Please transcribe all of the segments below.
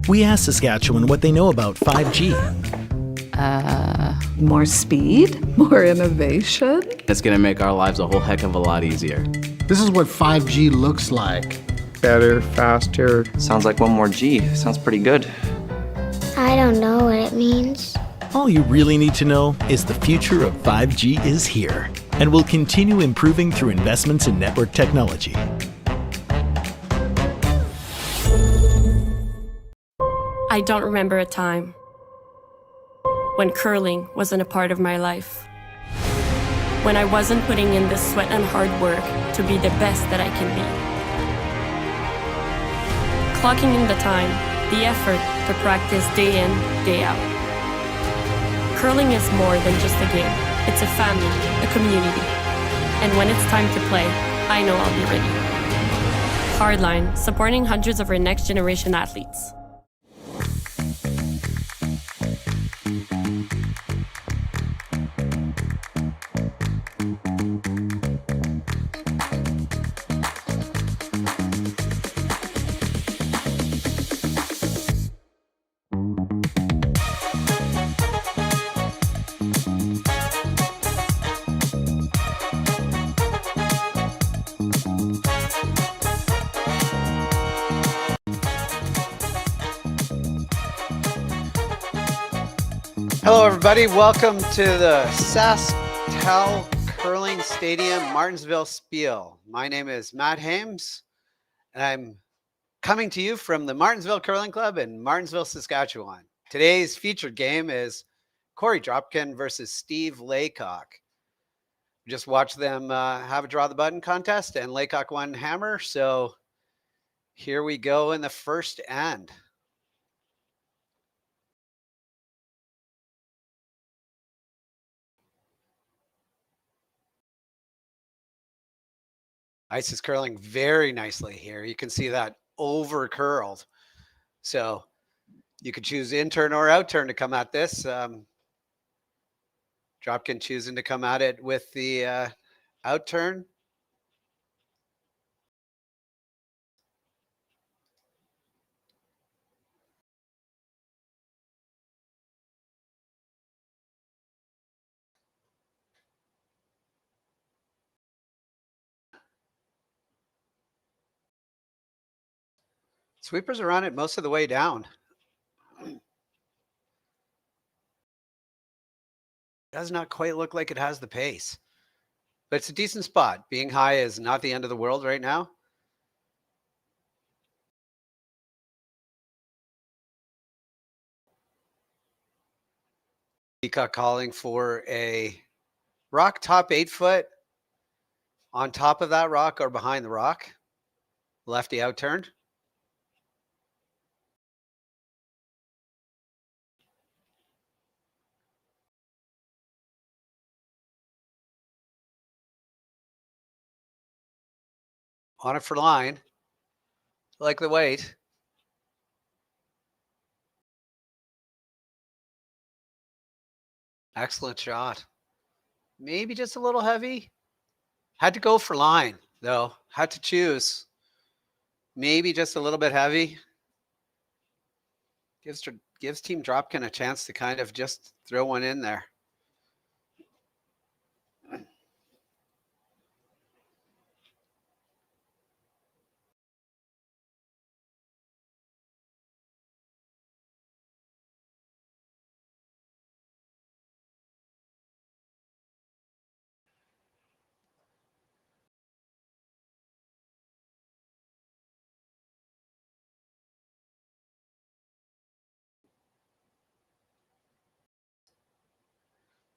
We asked Saskatchewan what they know about 5G. More speed, more innovation. It's going to make our lives a whole heck of a lot easier. This is what 5G looks like. Better, faster. Sounds like one more G. Sounds pretty good. I don't know what it means. All you really need to know is the future of 5G is here and will continue improving through investments in network technology. I don't remember a time when curling wasn't a part of my life. When I wasn't putting in the sweat and hard work to be the best that I can be. Clocking in the time, the effort to practice day in, day out. Curling is more than just a game. It's a family, a community. And when it's time to play, I know I'll be ready. Hardline, supporting hundreds of our next generation athletes. Hello, everybody. Welcome to the SaskTel Curling Stadium, Martensville Spiel. My name is Matt Hames, and I'm coming to you from the Martensville Curling Club in Martensville, Saskatchewan. Today's featured game is Korey Dropkin versus Steve Laycock. Just watched them have a draw the button contest, and Laycock won hammer. So here we go in the first end. Ice is curling very nicely here. You can see that over curled. So you could choose in turn or out turn to come at this. Dropkin choosing to come at it with the out turn. Sweepers are on it most of the way down. Does not quite look like it has the pace, but it's a decent spot. Being high is not the end of the world right now. Laycock calling for a rock top 8 foot on top of that rock or behind the rock. Lefty out turned. On it for line. Like the weight. Excellent shot. Maybe just a little heavy. Had to go for line, though. Had to choose. Maybe just a little bit heavy. Gives Team Dropkin a chance to kind of just throw one in there.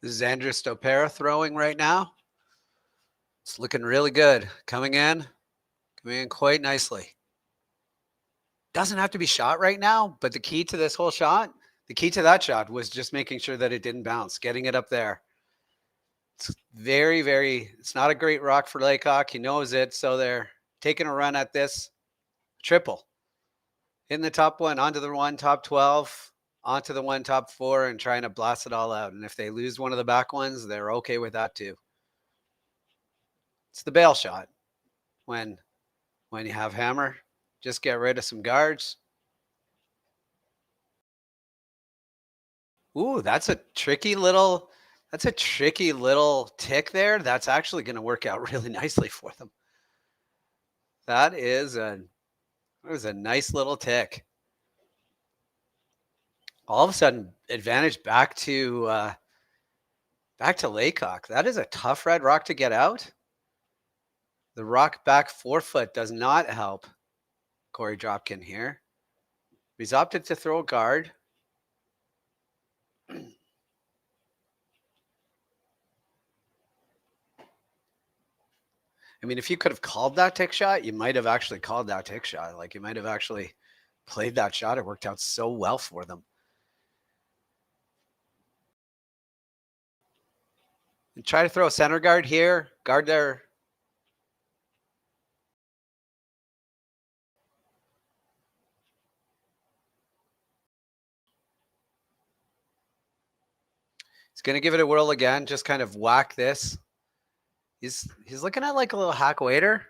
This is Andrew Stopera throwing right now. It's looking really good. Coming in quite nicely. Doesn't have to be shot right now, but the key to this whole shot, the key to that shot was just making sure that it didn't bounce, getting it up there. It's it's not a great rock for Laycock. He knows it, so they're taking a run at this triple. In the top one, onto the one, top 12. Onto the one, top 4, and trying to blast it all out. And if they lose one of the back ones, they're okay with that too. It's the bail shot. When you have hammer, just get rid of some guards. Ooh, that's a tricky little tick there. That's actually going to work out really nicely for them. That was a nice little tick. All of a sudden, advantage back to Laycock. That is a tough red rock to get out. The rock back forefoot does not help Korey Dropkin here. He's opted to throw a guard. I mean, if you could have called that tick shot, you might have actually called that tick shot. Like, you might have actually played that shot. It worked out so well for them. And try to throw a center guard here. Guard there. He's going to give it a whirl again. Just kind of whack this. He's looking at like a little hack waiter.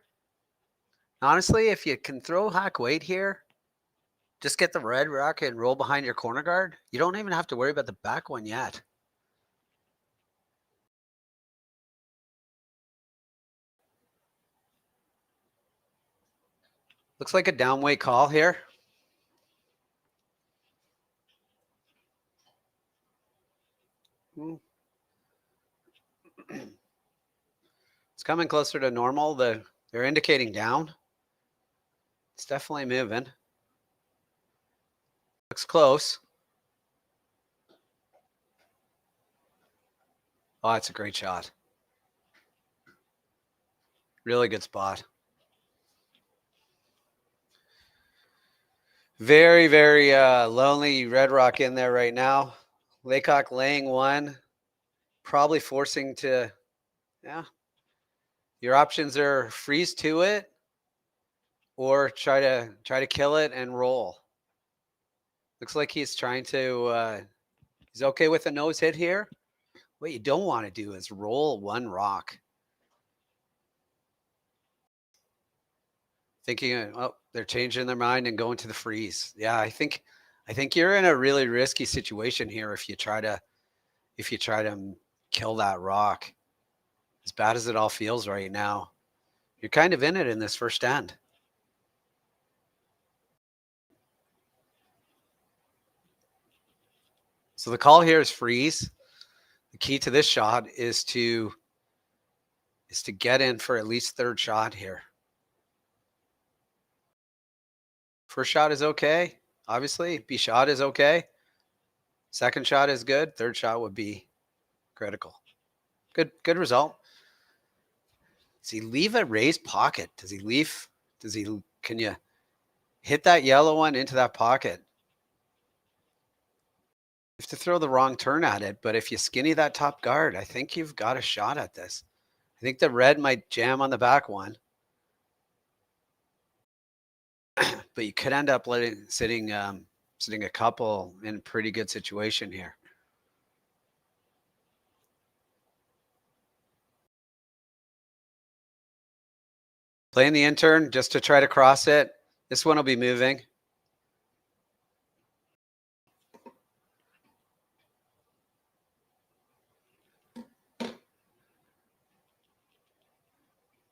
Honestly, if you can throw hack weight here, just get the red rock and roll behind your corner guard. You don't even have to worry about the back one yet. Looks like a downweight call here. It's coming closer to normal. They're indicating down. It's definitely moving. Looks close. Oh, that's a great shot. Really good spot. Very, very lonely red rock in there right now. Laycock laying one. Probably forcing to, yeah. Your options are freeze to it or try to kill it and roll. Looks like he's trying to, he's okay with a nose hit here. What you don't want to do is roll one rock. Thinking, oh, they're changing their mind and going to the freeze. Yeah, I think you're in a really risky situation here if you try to kill that rock. As bad as it all feels right now, you're kind of in it in this first end. So the call here is freeze. The key to this shot is to get in for at least third shot here. First shot is okay. Obviously, B shot is okay. Second shot is good. Third shot would be critical. Good result. Does he leave a raised pocket? Can you hit that yellow one into that pocket? You have to throw the wrong turn at it, but if you skinny that top guard, I think you've got a shot at this. I think the red might jam on the back one. But you could end up sitting a couple in a pretty good situation here. Playing the intern just to try to cross it. This one will be moving.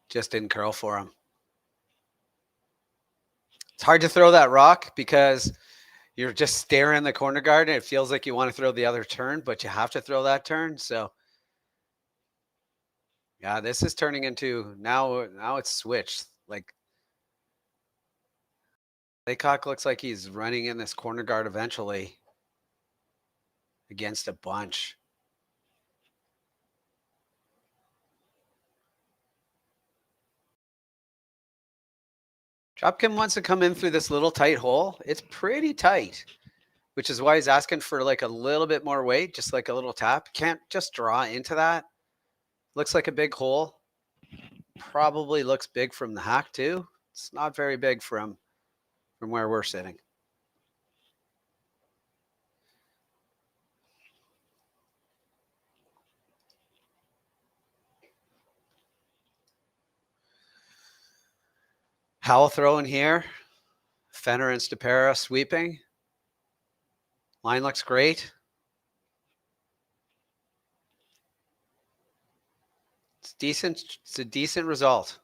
Just didn't curl for him. It's hard to throw that rock because you're just staring the corner guard and it feels like you want to throw the other turn, but you have to throw that turn. So yeah, this is turning into now it's switched. Like Laycock looks like he's running in this corner guard eventually against a bunch. Dropkin wants to come in through this little tight hole. It's pretty tight, which is why he's asking for like a little bit more weight, just like a little tap. Can't just draw into that. Looks like a big hole. Probably looks big from the hack too. It's not very big from where we're sitting. Howell throwing here. Fenner and Stapera sweeping. Line looks great. decent. It's a decent result.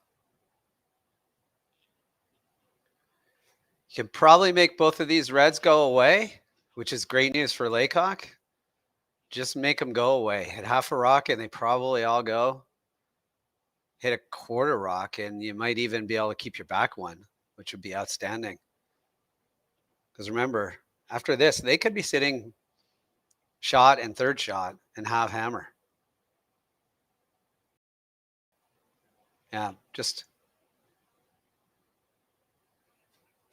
You can probably make both of these reds go away, which is great news for Laycock. Just make them go away. Hit half a rock and they probably all go. Hit a quarter rock and you might even be able to keep your back one, which would be outstanding. Because remember, after this, they could be sitting shot and third shot and have hammer. Yeah, just,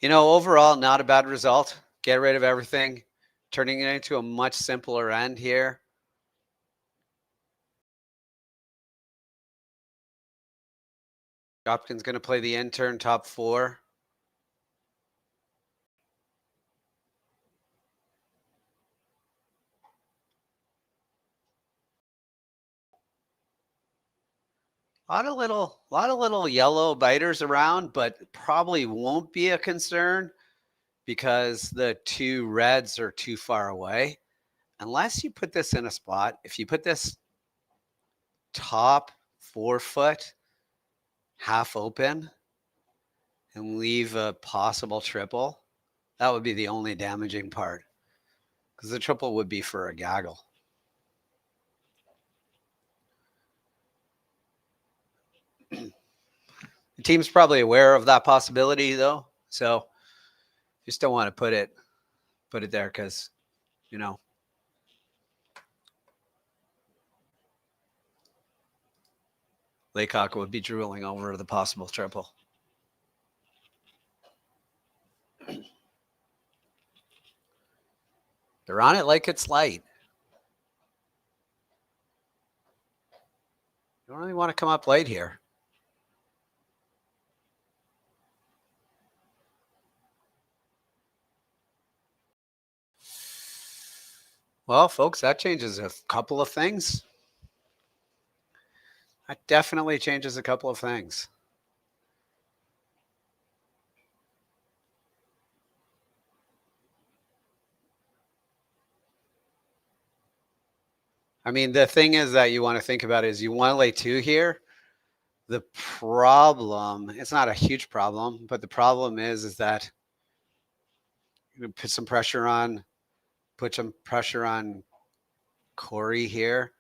overall, not a bad result. Get rid of everything, turning it into a much simpler end here. Dropkin's going to play the intern top 4. A lot of little yellow biters around, but probably won't be a concern because the 2 reds are too far away. Unless you put this in a spot, if you put this top 4 foot half open and leave a possible triple, that would be the only damaging part because the triple would be for a gaggle. The team's probably aware of that possibility though. So just don't want to put it there because, Laycock would be drooling over the possible triple. They're on it like it's light. You don't really want to come up late here. Well, folks, that changes a couple of things. That definitely changes a couple of things. I mean, the thing is that you want to think about is you want to lay 2 here. The problem, it's not a huge problem, but the problem is that you put some pressure on Korey here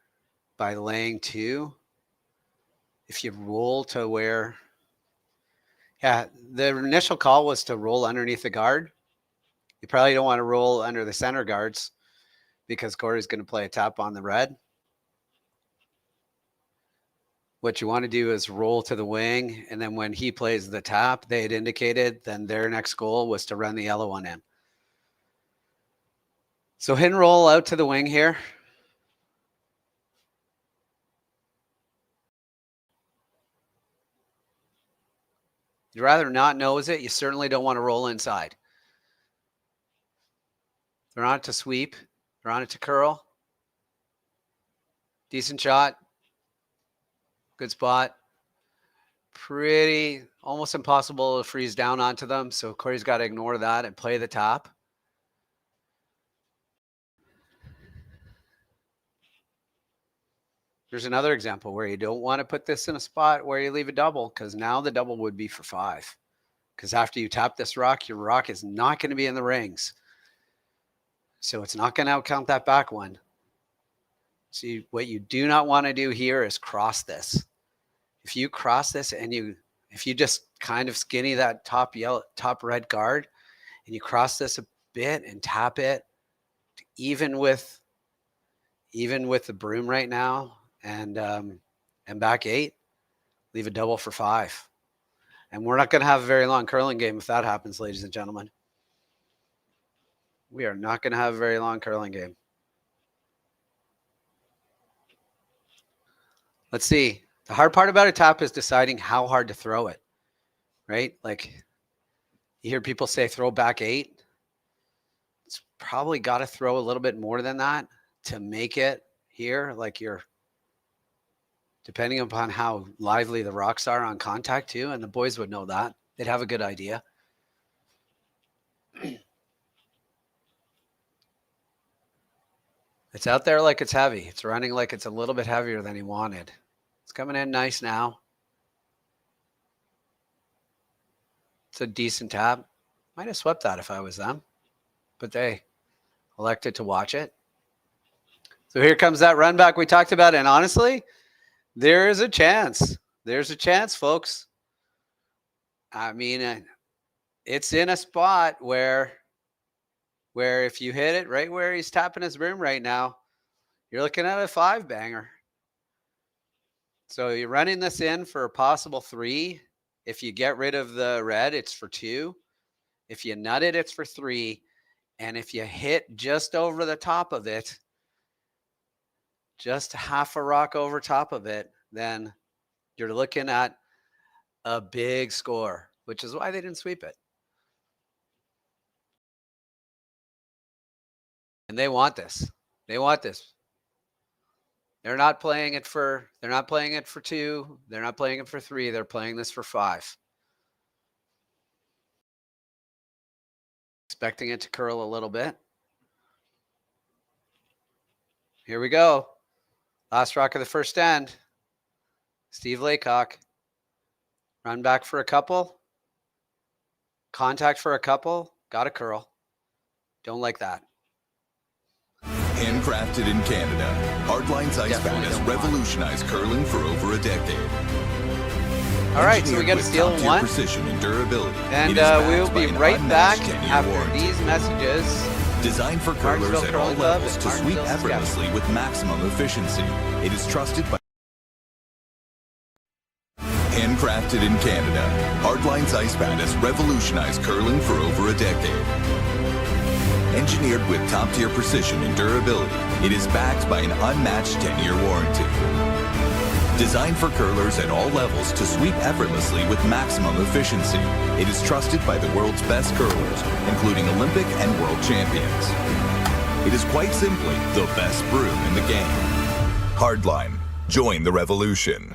by laying 2. If you roll to where, the initial call was to roll underneath the guard. You probably don't want to roll under the center guards because Korey's going to play a tap on the red. What you want to do is roll to the wing, and then when he plays the tap, they had indicated, then their next goal was to run the yellow one in. So hit and roll out to the wing here. You'd rather not nose it. You certainly don't want to roll inside. They're on it to sweep. They're on it to curl. Decent shot. Good spot. Pretty, almost impossible to freeze down onto them. So Korey's got to ignore that and play the top. There's another example where you don't want to put this in a spot where you leave a double because now the double would be for 5. Because after you tap this rock, your rock is not going to be in the rings. So it's not going to outcount that back one. So what you do not want to do here is cross this. If you cross this and if you just kind of skinny that top red guard and you cross this a bit and tap it, even with the broom right now and back 8, leave a double for 5. And we're not going to have a very long curling game if that happens, ladies and gentlemen. We are not going to have a very long curling game. Let's see. The hard part about a tap is deciding how hard to throw it, right? Like you hear people say throw back 8. It's probably got to throw a little bit more than that to make it here. Like you're, depending upon how lively the rocks are on contact too. And the boys would know that. They'd have a good idea. It's out there like it's heavy. It's running like it's a little bit heavier than he wanted. It's coming in nice now. It's a decent tap. Might have swept that if I was them, but they elected to watch it. So here comes that run back we talked about. And honestly, there is a chance. There's a chance, folks. I mean, it's in a spot where if you hit it right where he's tapping his broom right now, you're looking at a 5-banger. So you're running this in for a possible 3. If you get rid of the red, it's for 2. If you nut it, it's for 3. And if you hit just over the top of it, just half a rock over top of it, then you're looking at a big score, which is why they didn't sweep it. And they want this. They want this. They're not playing it for 2. They're not playing it for 3. They're playing this for 5. Expecting it to curl a little bit. Here we go. Last rock of the first end. Steve Laycock. Run back for a couple. Contact for a couple. Got a curl. Don't like that. Handcrafted in Canada, Hardline's Ice Band has revolutionized curling for over a decade. All right, so we got a steal in 1. Precision and durability. And we'll be right back after these messages. Designed for curlers at all levels to sweep Martensville, effortlessly with maximum efficiency. It is trusted by Handcrafted in Canada, Hardline's Ice Band has revolutionized curling for over a decade. Engineered with top-tier precision and durability, it is backed by an unmatched 10-year warranty. Designed for curlers at all levels to sweep effortlessly with maximum efficiency, it is trusted by the world's best curlers, including Olympic and world champions. It is quite simply the best broom in the game. Hardline, join the revolution.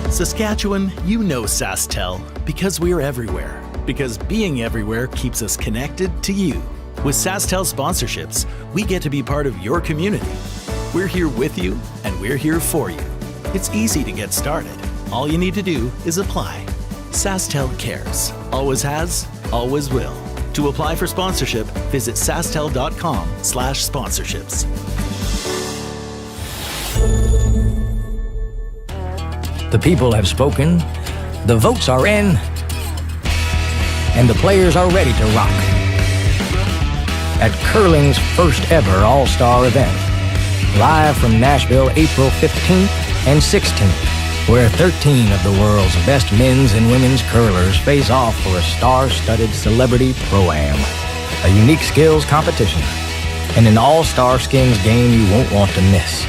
Saskatchewan, you know SaskTel because we're everywhere. Because being everywhere keeps us connected to you. With SaskTel sponsorships, we get to be part of your community. We're here with you, and we're here for you. It's easy to get started. All you need to do is apply. SaskTel cares. Always has, always will. To apply for sponsorship, visit sastel.com/sponsorships. The people have spoken, the votes are in, and the players are ready to rock. At curling's first ever All-Star event, live from Nashville, April 15th and 16th, where 13 of the world's best men's and women's curlers face off for a star-studded celebrity pro-am, a unique skills competition, and an all-star skins game you won't want to miss.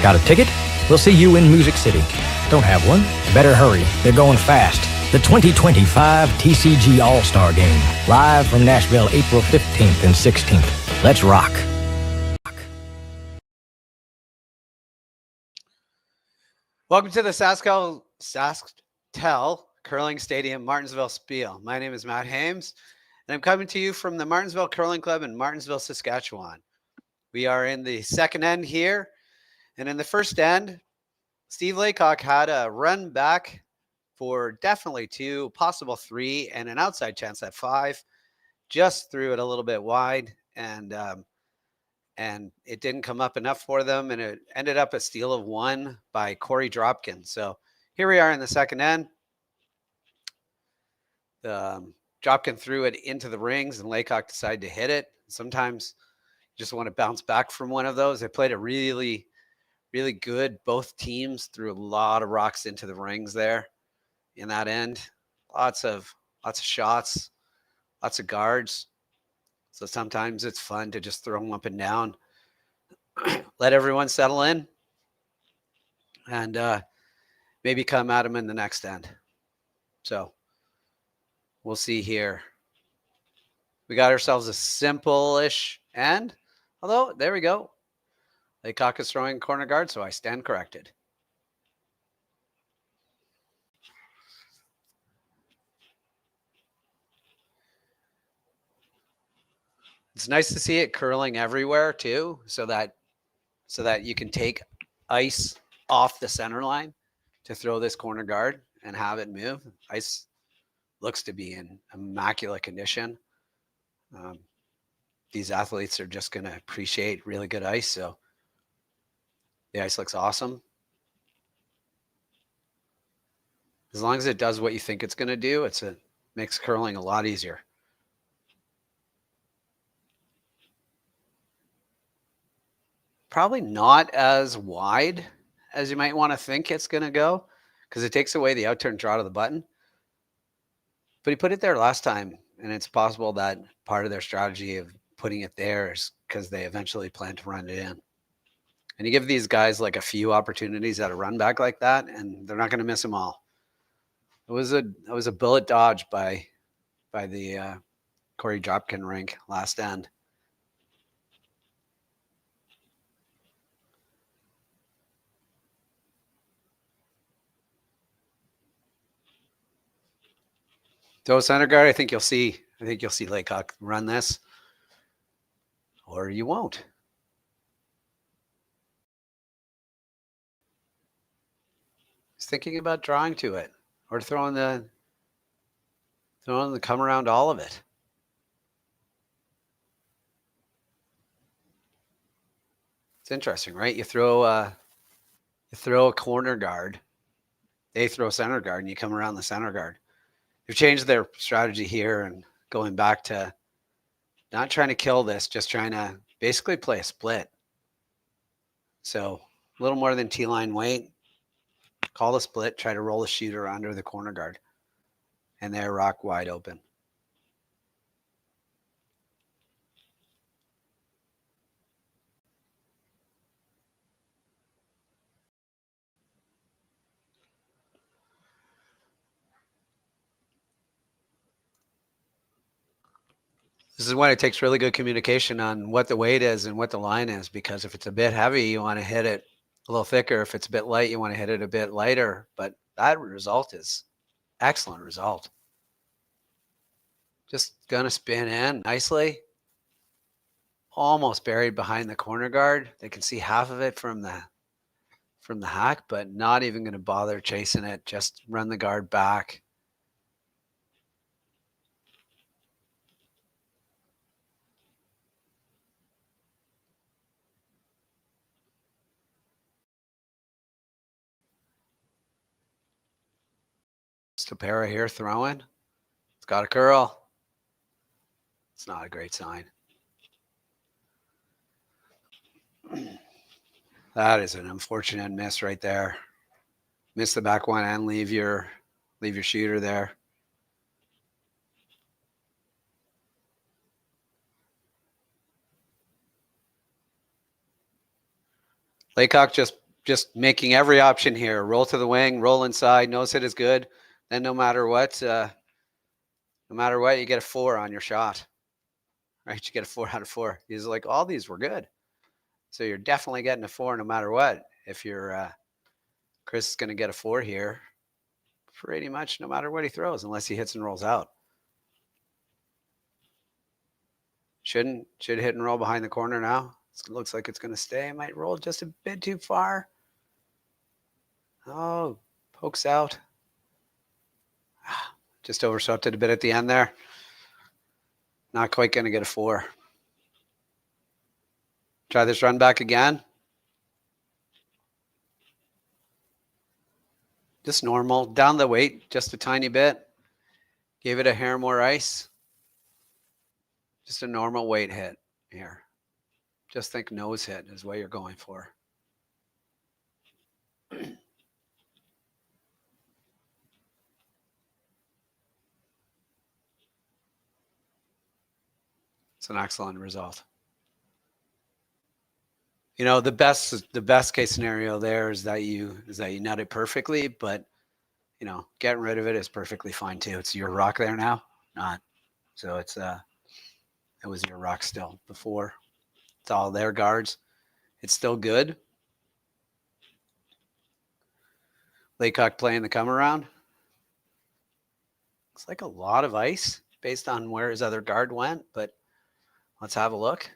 Got a ticket? We'll see you in Music City. Don't have one? Better hurry. They're going fast. The 2025 TCG All-Star Game, live from Nashville, April 15th and 16th. Let's rock. Welcome to the SaskTel Curling Stadium, Martensville Spiel. My name is Matt Hames, and I'm coming to you from the Martensville Curling Club in Martensville, Saskatchewan. We are in the second end here, and in the first end, Steve Laycock had a run back for definitely 2, possible 3, and an outside chance at 5. Just threw it a little bit wide, and it didn't come up enough for them, and it ended up a steal of 1 by Korey Dropkin. So here we are in the second end. Dropkin threw it into the rings, and Laycock decided to hit it. Sometimes you just want to bounce back from one of those. They played a really, really good. Both teams threw a lot of rocks into the rings there. In that end, lots of shots, lots of guards. So sometimes it's fun to just throw them up and down, let everyone settle in, and maybe come at them in the next end. So we'll see here. We got ourselves a simple-ish end, although there we go. Laycock is throwing corner guard, so I stand corrected. It's nice to see it curling everywhere too, so that you can take ice off the center line to throw this corner guard and have it move. Ice looks to be in immaculate condition. These athletes are just going to appreciate really good ice. So the ice looks awesome. As long as it does what you think it's going to do, it makes curling a lot easier. Probably not as wide as you might want to think it's going to go, because it takes away the outturn draw to the button. But he put it there last time, and it's possible that part of their strategy of putting it there is because they eventually plan to run it in. And you give these guys like a few opportunities at a run back like that, and they're not going to miss them all. It was a bullet dodge by the Korey Dropkin rink last end. Throw center guard. I think you'll see Laycock run this, or you won't. He's thinking about drawing to it, or throwing the come around all of it. It's interesting, right? You throw a corner guard, they throw center guard, and you come around the center guard. They've changed their strategy here and going back to not trying to kill this, just trying to basically play a split. So a little more than T-line weight. Call the split, try to roll the shooter under the corner guard. And they're rock wide open. This is when it takes really good communication on what the weight is and what the line is, because if it's a bit heavy, you want to hit it a little thicker. If it's a bit light, you want to hit it a bit lighter. But that result is excellent result. Just gonna spin in nicely. Almost buried behind the corner guard. They can see half of it from the hack, but not even going to bother chasing it. Just run the guard back. Stopera here throwing. It's got a curl. It's not a great sign. That is an unfortunate miss right there. Miss the back one and leave your shooter there. Laycock just making every option here. Roll to the wing, roll inside, nose hit is good. Then no matter what, you get a 4 on your shot. Right? You get a 4 out of 4. He's like, all these were good. So you're definitely getting a 4 no matter what. If you're Chris is going to get a 4 here pretty much no matter what he throws, unless he hits and rolls out. Should hit and roll behind the corner now. It looks like it's going to stay. Might roll just a bit too far. Oh, pokes out. Just overswept it a bit at the end there. Not quite going to get a 4. Try this run back again. Just normal. Down the weight just a tiny bit. Gave it a hair more ice. Just a normal weight hit here. Just think nose hit is what you're going for. It's an excellent result. You know, the best case scenario there is that you nut it perfectly, but you know, getting rid of it is perfectly fine too. It's your rock there now, not. So it was your rock still before. It's all their guards. It's still good. Laycock playing the come around. Looks like a lot of ice based on where his other guard went, but let's have a look.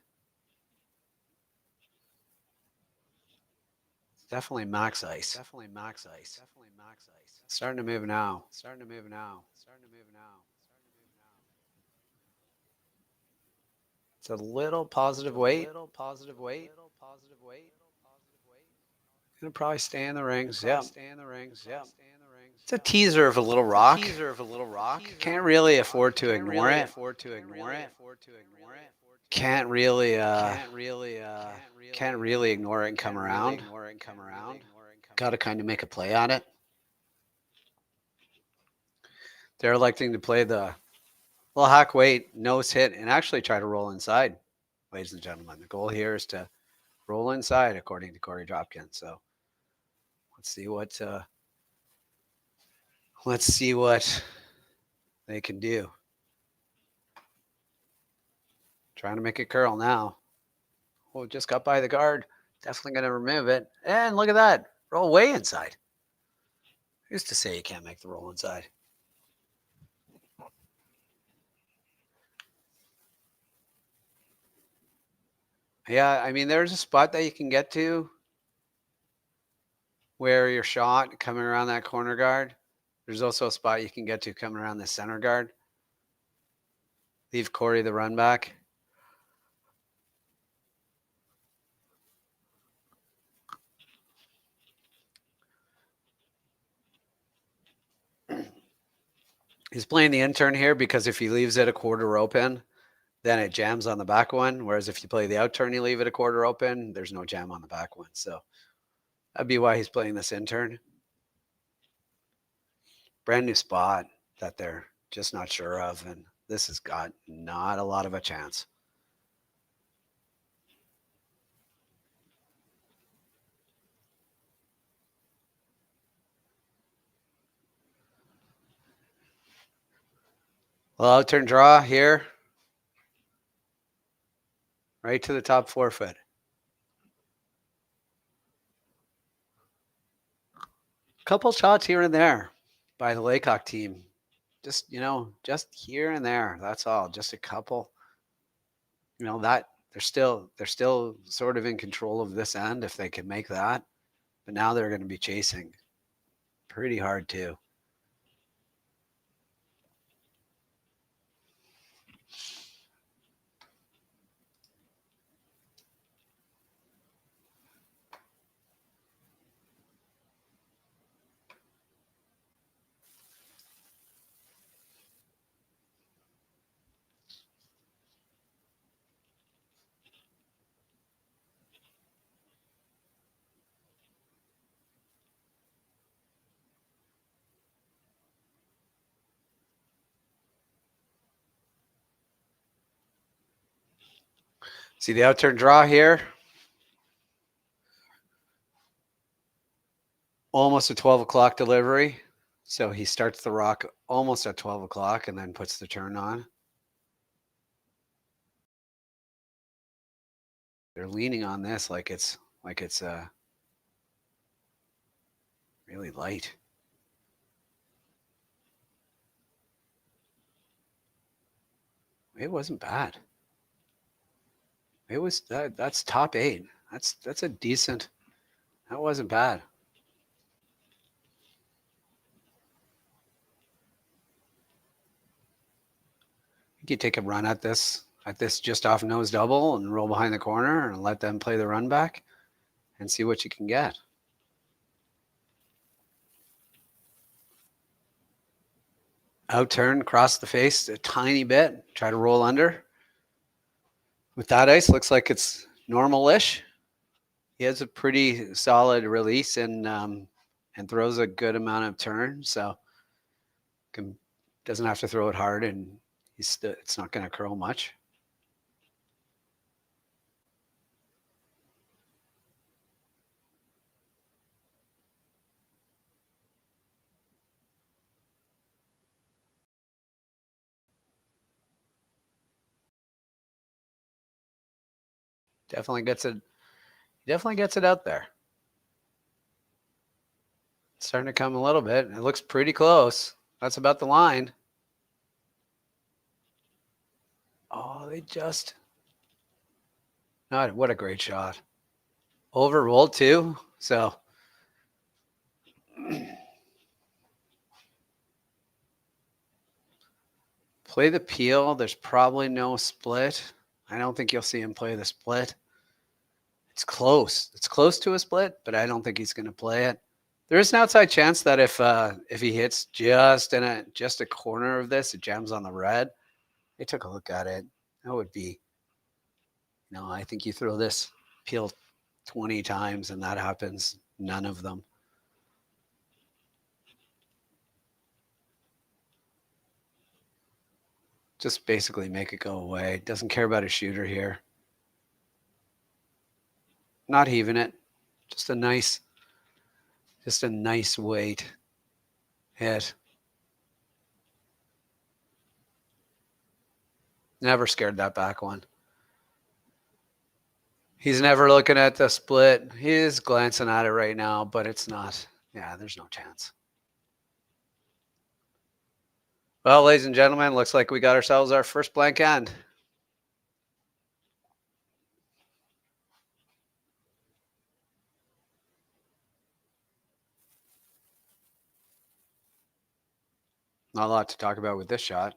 Definitely max ice. Starting to move now. It's a little positive weight. Gonna probably stay in the rings. Yeah. It's a teaser of a little rock. Can't really afford to ignore it. Can't really ignore it and come around. Got to kind of make a play on it. They're electing to play the little hack weight, nose hit, and actually try to roll inside, ladies and gentlemen. The goal here is to roll inside, according to Korey Dropkin. So let's see what they can do. Trying to make it curl now. Oh, just got by the guard. Definitely going to remove it. And look at that. Roll way inside. I used to say you can't make the roll inside. Yeah, I mean, there's a spot that you can get to where your shot coming around that corner guard. There's also a spot you can get to coming around the center guard. Leave Korey the run back. He's playing the intern here because if he leaves it a quarter open, then it jams on the back one. Whereas if you play the out turn, you leave it a quarter open, there's no jam on the back one. So that'd be why he's playing this intern. Brand new spot that they're just not sure of. And this has got not a lot of a chance. Well, out turn draw here. Right to the top forefoot. Couple shots here and there by the Laycock team. Just here and there. That's all. Just a couple. That they're still sort of in control of this end if they can make that. But now they're going to be chasing pretty hard too. See the out turn draw here? Almost a 12 o'clock delivery. So he starts the rock almost at 12 o'clock and then puts the turn on. They're leaning on this like it's really light. It wasn't bad. It was that's top 8. That's a decent. That wasn't bad. You could take a run at this just off nose double and roll behind the corner and let them play the run back and see what you can get. Out turn, cross the face a tiny bit, try to roll under. With that ice, looks like it's normal-ish. He has a pretty solid release and throws a good amount of turn, so doesn't have to throw it hard, and it's not going to curl much. Definitely gets it out there. It's starting to come a little bit. It looks pretty close. That's about the line. Oh, what a great shot. Overrolled too. So play the peel. There's probably no split. I don't think you'll see him play the split. It's close. It's close to a split, but I don't think he's going to play it. There is an outside chance that if he hits just a corner of this, it jams on the red. I took a look at it. That would be, I think you throw this peel 20 times and that happens. None of them. Just basically make it go away. Doesn't care about a shooter here. Not heaving it. Just a nice weight hit. Never scared that back one. He's never looking at the split. He is glancing at it right now, but it's not. Yeah, there's no chance. Well, ladies and gentlemen, looks like we got ourselves our first blank end. Not a lot to talk about with this shot.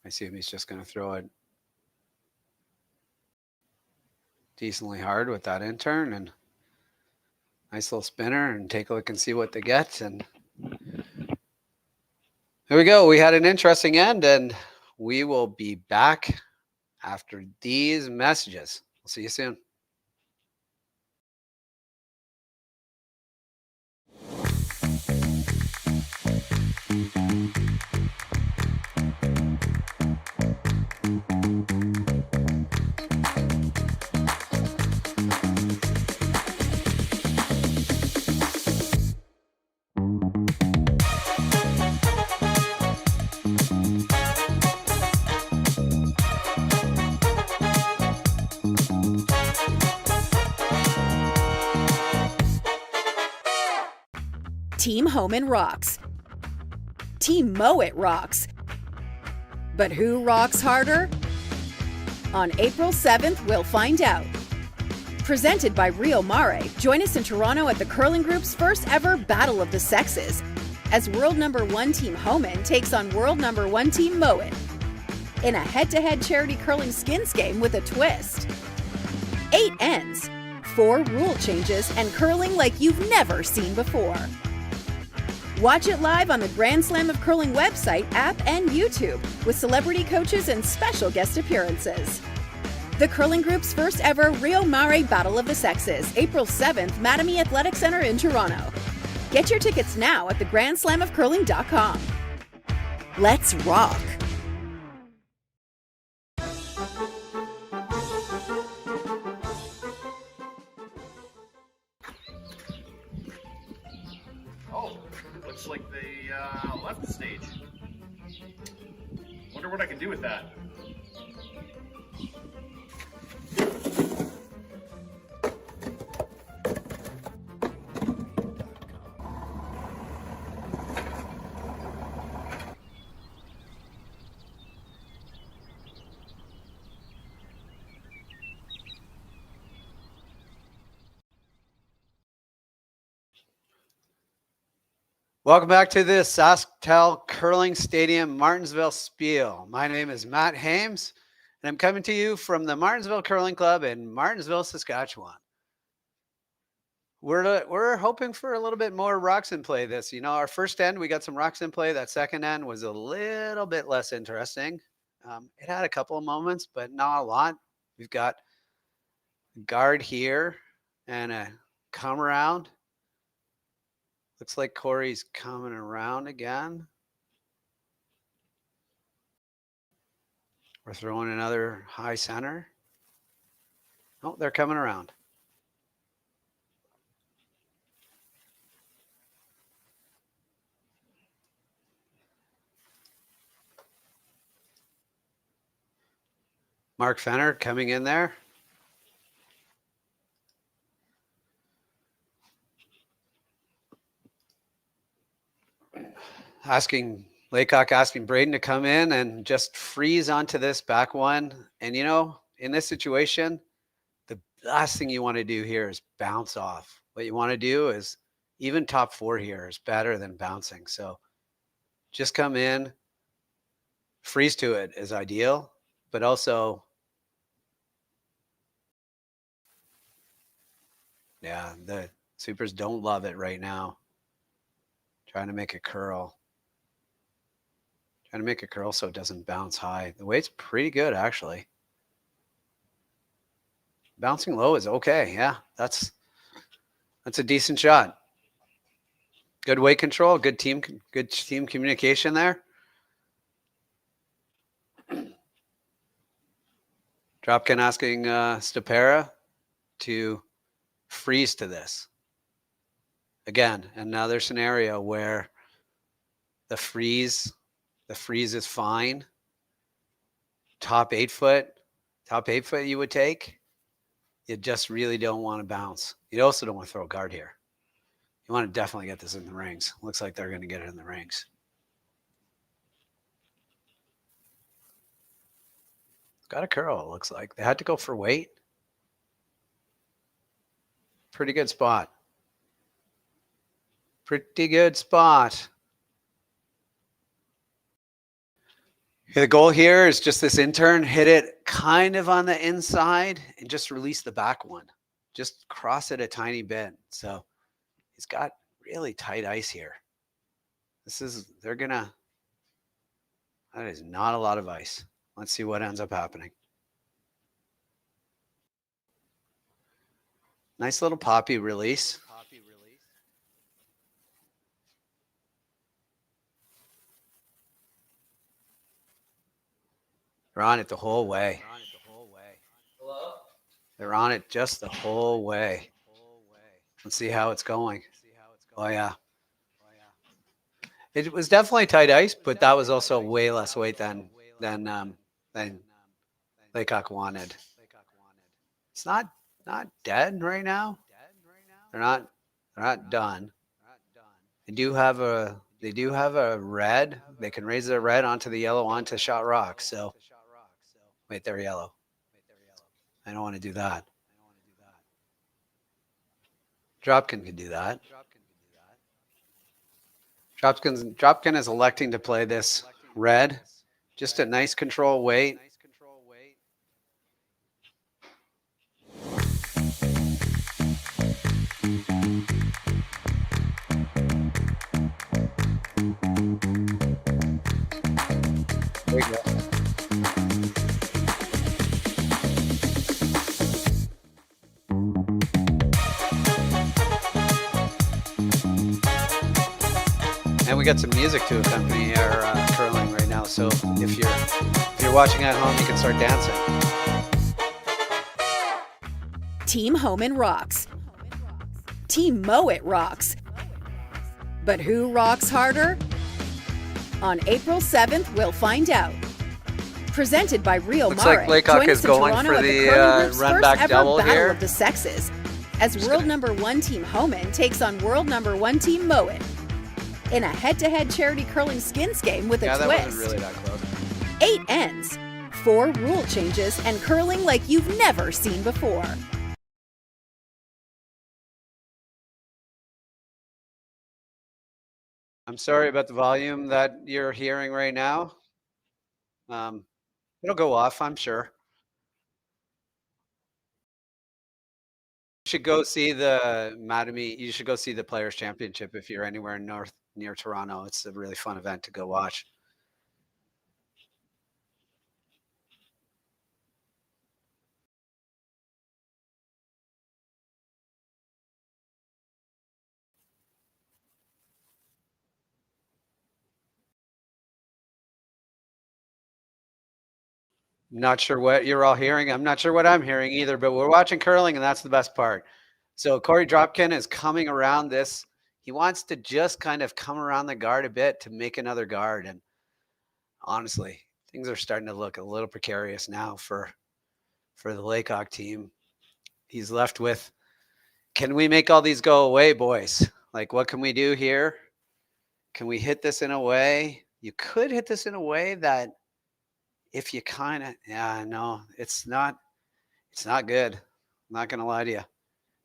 I see him. He's just going to throw it decently hard with that in-turn and nice little spinner and take a look and see what they get. And there we go. We had an interesting end and we will be back after these messages. We'll see you soon. Team Homan rocks. Team Mowat rocks. But who rocks harder? On April 7th, we'll find out. Presented by Rio Mare, join us in Toronto at the Curling Group's first ever Battle of the Sexes, as world #1 Team Homan takes on world #1 Team Mowat in a head-to-head charity curling skins game with a twist. 8 ends, 4 rule changes, and curling like you've never seen before. Watch it live on the Grand Slam of Curling website, app, and YouTube with celebrity coaches and special guest appearances. The Curling Group's first ever Rio Mare Battle of the Sexes, April 7th, Mattamy Athletic Center in Toronto. Get your tickets now at thegrandslamofcurling.com. Let's rock! Looks like they left the stage. Wonder what I can do with that. Welcome back to the SaskTel Curling Stadium Martensville Spiel. My name is Matt Hames, and I'm coming to you from the Martensville Curling Club in Martensville, Saskatchewan. We're hoping for a little bit more rocks in play this. Our first end, we got some rocks in play. That second end was a little bit less interesting. It had a couple of moments, but not a lot. We've got a guard here and a come around. Looks like Korey's coming around again. We're throwing another high center. Oh, they're coming around. Mark Fenner coming in there. Laycock asking Braden to come in and just freeze onto this back one. And in this situation, the The last thing you want to do here is bounce off. What you want to do is even top 4 here is better than bouncing. So just come in, freeze to it is ideal, but also, yeah, the supers don't love it right now. Trying to make a curl. Trying to make a curl so it doesn't bounce high. The weight's pretty good, actually. Bouncing low is okay. Yeah, that's a decent shot. Good weight control, good team communication there. Dropkin asking Stopera to freeze to this. Again, another scenario where the freeze is fine. Top 8 foot you would take. You just really don't want to bounce. You also don't want to throw a guard here. You want to definitely get this in the rings. Looks like they're going to get it in the rings. It's got a curl, it looks like. They had to go for weight. Pretty good spot. Pretty good spot. The goal here is just this intern, hit it kind of on the inside and just release the back one. Just cross it a tiny bit. So he's got really tight ice here. That is not a lot of ice. Let's see what ends up happening. Nice little poppy release. They're on it the whole way. They're on it just the whole way. Let's see how it's going. Oh, yeah. It was definitely tight ice, but that was also way less weight than Laycock wanted. It's not dead right now. They're not done. They do have a red. They can raise their red onto the yellow onto shot rock. So wait, they're yellow. I don't want to do that. Dropkin can do that. Dropkin is electing to play this red. Just a nice control weight. There we go. And we got some music to accompany our curling right now. So if you're watching at home, you can start dancing. Team Homan rocks. Team Mowat rocks. But who rocks harder? On April 7th, we'll find out. Presented by Real Looks Mare. like Laycock Join us is in going Toronto for at the curling group's run first back ever double battle here. of the sexes, as world number 1 Team Homan takes on world number 1 Team Mowat in a head-to-head charity curling skins game with a Yeah, that twist. wasn't really that close. 8 ends, 4 rule changes, and curling like you've never seen before. I'm sorry about the volume that you're hearing right now. It'll go off, I'm sure. You should go see the Mattamy. You should go see the Players Championship if you're anywhere near Toronto. It's a really fun event to go watch. Not sure what you're all hearing. I'm not sure what I'm hearing either, but we're watching curling, and that's the best part. So Korey Dropkin is coming around this. He wants to just kind of come around the guard a bit to make another guard. And honestly, things are starting to look a little precarious now for the Laycock team. He's left with, can we make all these go away, boys? Like, what can we do here? Can we hit this in a way? You could hit this in a way that if you kind of, yeah, no, it's not good. not going to lie to you.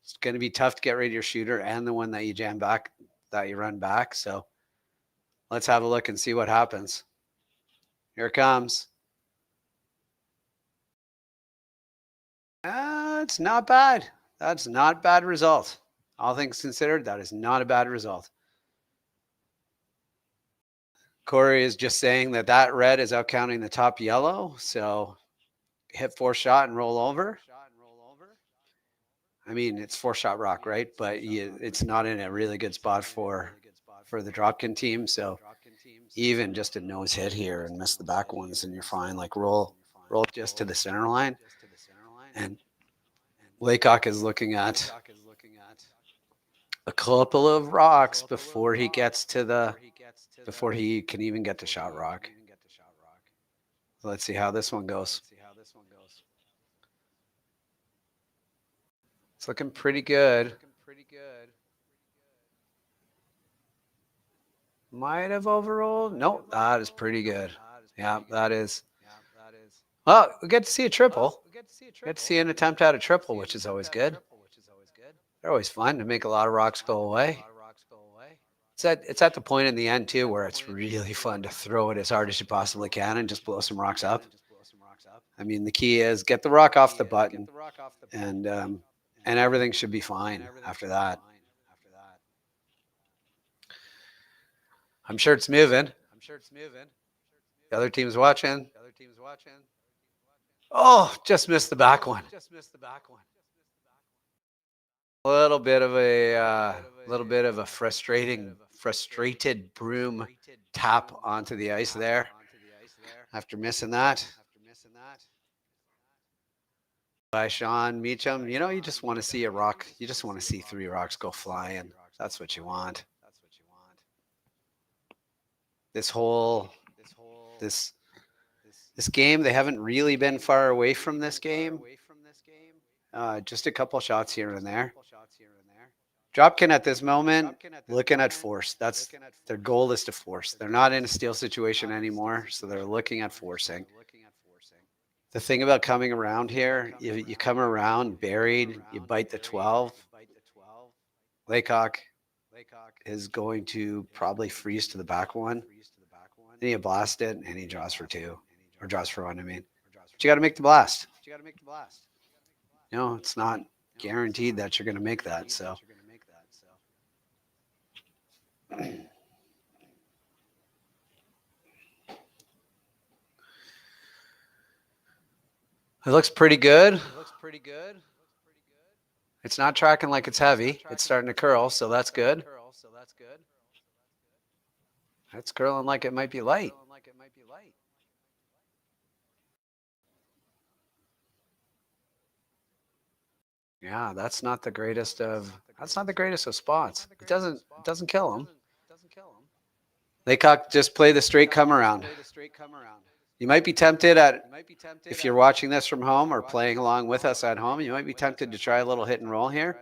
It's going to be tough to get rid of your shooter and the one that you jam back, that you run back. So let's have a look and see what happens. Here it comes. It's not bad. That's not a bad result. All things considered, that is not a bad result. Korey is just saying that that red is out counting the top yellow. So hit 4-shot and roll over. I mean, it's 4-shot rock, right? But it's not in a really good spot for the Dropkin team. So even just a nose hit here and miss the back ones, and you're fine. Like roll just to the center line. And Laycock is looking at a couple of rocks before he gets to before he can even get to shot rock. So let's see how this one goes. It's looking pretty good. Might have overrolled. Nope, that is pretty good. Yeah, that is. Well, we get to see a triple. Get to see an attempt at a triple, which is always good. They're always fun to make a lot of rocks go away. It's at the point in the end, too, where it's really fun to throw it as hard as you possibly can and just blow some rocks up. I mean, the key is get the rock off the button, and everything should be fine after that. I'm sure it's moving. The other team's watching. Oh, just missed the back one. A little bit of a frustrated broom tap onto the ice there after missing that. By Sean Meacham, you just want to see a rock. You just want to see 3 rocks go flying. That's what you want. This game, they haven't really been far away from this game. Just a couple shots here and there. Dropkin at this moment, looking at force. That's their goal, is to force. They're not in a steal situation anymore, so they're looking at forcing. The thing about coming around here, you come around buried, you bite the 12. Laycock is going to probably freeze to the back one. Then you blast it, and he draws for 2. Or draws for 1, I mean. But you got to make the blast. It's not guaranteed that you're going to make that, so. It looks pretty good. It's not tracking like it's heavy. It's starting to curl, so that's good. It's curling like it might be light. Yeah, that's not the greatest of spots. It doesn't kill him. Laycock just play the straight come around. You might be tempted if you're watching this from home or playing along with us at home, you might be tempted to try a little hit and roll here.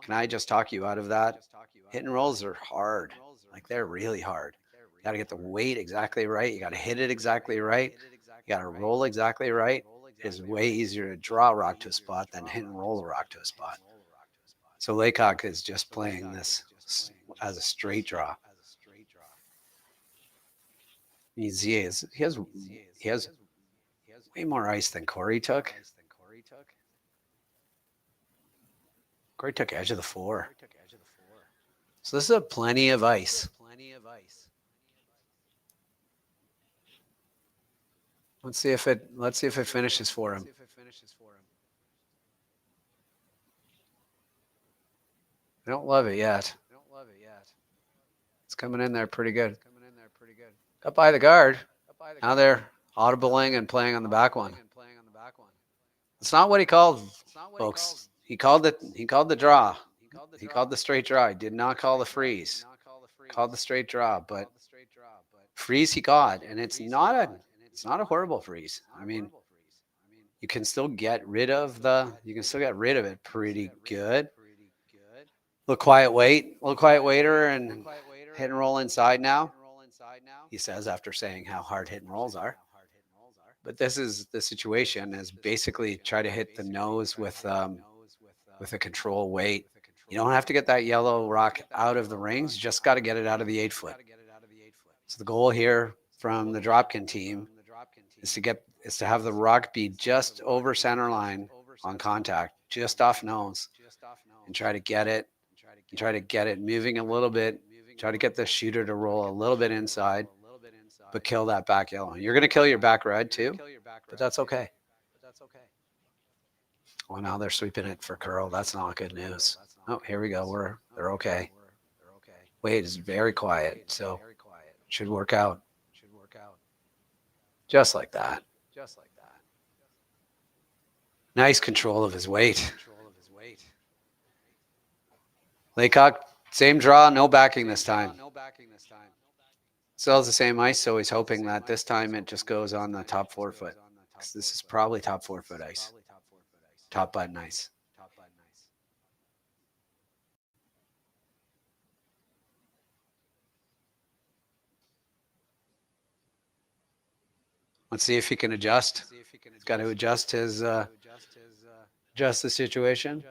Can I just talk you out of that? Hit and rolls are hard. Like, they're really hard. You got to get the weight exactly right. You got to hit it exactly right. You got to roll exactly right. It is way easier to draw a rock to a spot than hit and roll a rock to a spot. So Laycock is just playing this as a straight draw. He has way more ice than Korey took. Korey took edge of the 4. So this is plenty of ice. Let's see if it finishes for him. I don't love it yet. It's coming in there pretty good. Got by the guard. Now they're audibling and playing on the back one. It's not what he called, folks. He called the draw. He called the straight draw. He did not call the freeze. Called the straight draw, but freeze he got, and it's not a horrible freeze. I mean, you can still get rid of it pretty good. Little quiet waiter, and hit and roll inside now. He says, after saying how hard hit and rolls are. But this is the situation, is basically try to hit the nose with with a control weight. You don't have to get that yellow rock out of the rings. You just got to get it out of the 8-foot. So the goal here from the Dropkin team is to have the rock be just over center line on contact, just off nose, and try to get it moving a little bit. Try to get the shooter to roll a little bit inside, but kill that back yellow. You're going to kill your back red too, but that's okay. Well, now they're sweeping it for curl. That's not good news. Oh, here we go. They're okay. Wade is very quiet, so should work out. Just like that. Nice control of his weight. Laycock, same draw, no backing this time. Still has the same ice, so he's hoping that this time it just goes on the top 4-foot. This is probably top 4-foot ice. Top button ice. Let's see if he can adjust. He's got to adjust his adjust the situation.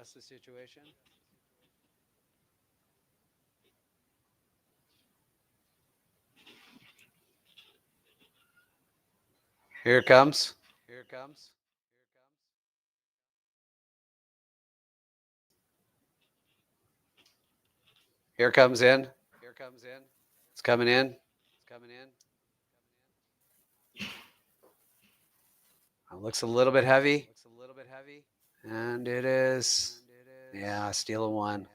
Here it comes. Here it comes in. It's coming in. It looks a little bit heavy. And it is. Yeah, steal a one.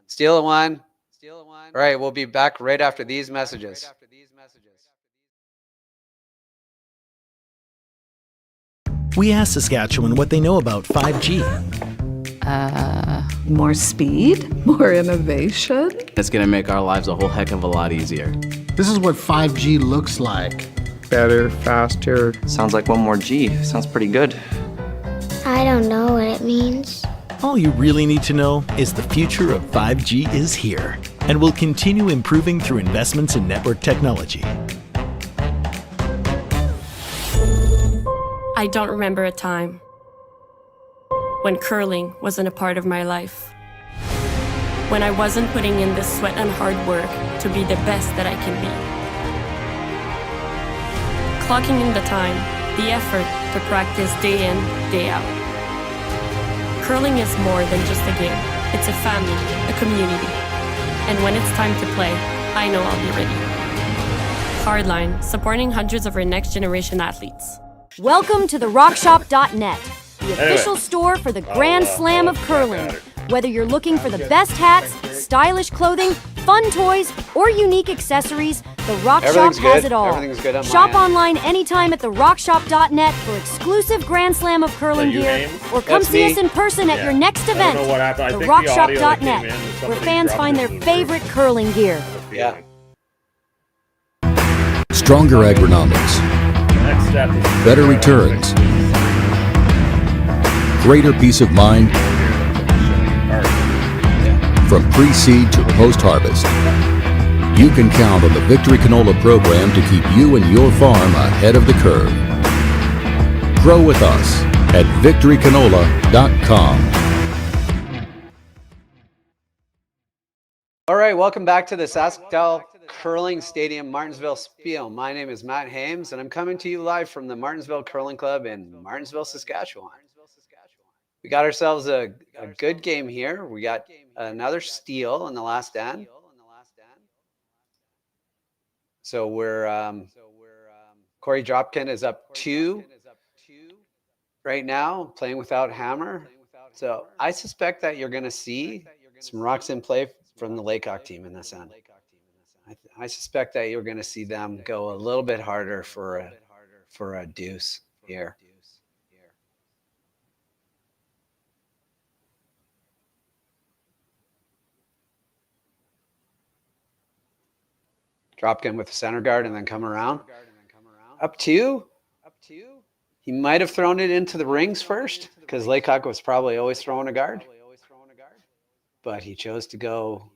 Steal a one. All right, we'll be back right after these messages. We asked Saskatchewan what they know about 5G. More speed, more innovation. It's going to make our lives a whole heck of a lot easier. This is what 5G looks like. Better, faster. Sounds like one more G. Sounds pretty good. I don't know what it means. All you really need to know is the future of 5G is here and will continue improving through investments in network technology. I don't remember a time when curling wasn't a part of my life. When I wasn't putting in the sweat and hard work to be the best that I can be. Clocking in the time, the effort to practice day in, day out. Curling is more than just a game. It's a family, a community. And when it's time to play, I know I'll be ready. Hardline, supporting hundreds of our next generation athletes. Welcome to the RockShop.net, the official store for the Grand Slam of curling. Whether you're looking for the best hats, stylish clothing, fun toys, or unique accessories, the Rock Shop has it all. Shop online anytime at therockshop.net for exclusive Grand Slam of curling gear, or come see us in person at your next event. TheRockShop.net, where fans find their favorite curling gear. Yeah. Stronger agronomics. Better returns. Greater peace of mind. From pre-seed to post-harvest, you can count on the Victory Canola program to keep you and your farm ahead of the curve. Grow with us at victorycanola.com. All right, welcome back to the SaskTel Curling Stadium Martensville Spiel. My name is Matt Hames, and I'm coming to you live from the Martensville Curling Club in Martensville, Saskatchewan. We got ourselves a good game here. We got another steal in the last end. So we're Korey Dropkin is up 2 right now, playing without hammer. So I suspect that you're going to see some rocks in play from the Laycock team in this end. I suspect that you're going to see them go a little bit harder for a deuce here. Dropkin with the center guard and then come around. Up 2. He might have thrown it into the rings first because Laycock was probably always throwing a guard. But he chose to go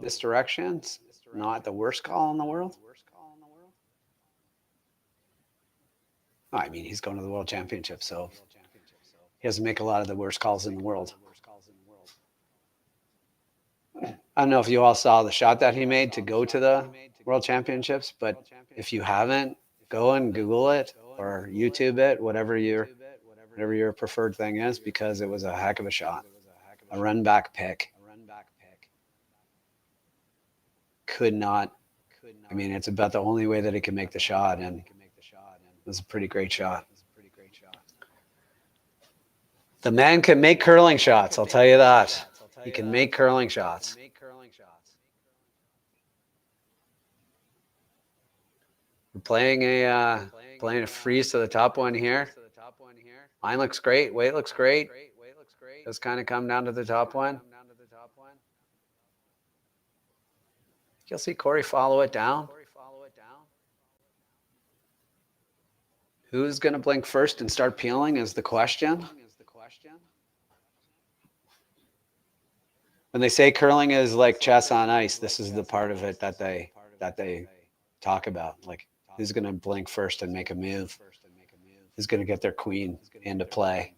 this direction. It's not the worst call in the world. I mean, he's going to the World Championship, so he doesn't make a lot of the worst calls in the world. I don't know if you all saw the shot that he made to go to the World Championships, but if you haven't, go and Google it or YouTube it, whatever your preferred thing is, because it was a heck of a shot. A run back pick. Could not, I mean, it's about the only way that he can make the shot, and it was a pretty great shot. The man can make curling shots, I'll tell you that. He can make curling shots. We're playing a freeze to the top one here. Line looks great. Weight looks great. Just kind of come down to the top one. You'll see Korey follow it down. Who's going to blink first and start peeling is the question. When they say curling is like chess on ice, this is the part of it that they talk about. Like, who's going to blink first and make a move? Who's going to get their queen into play?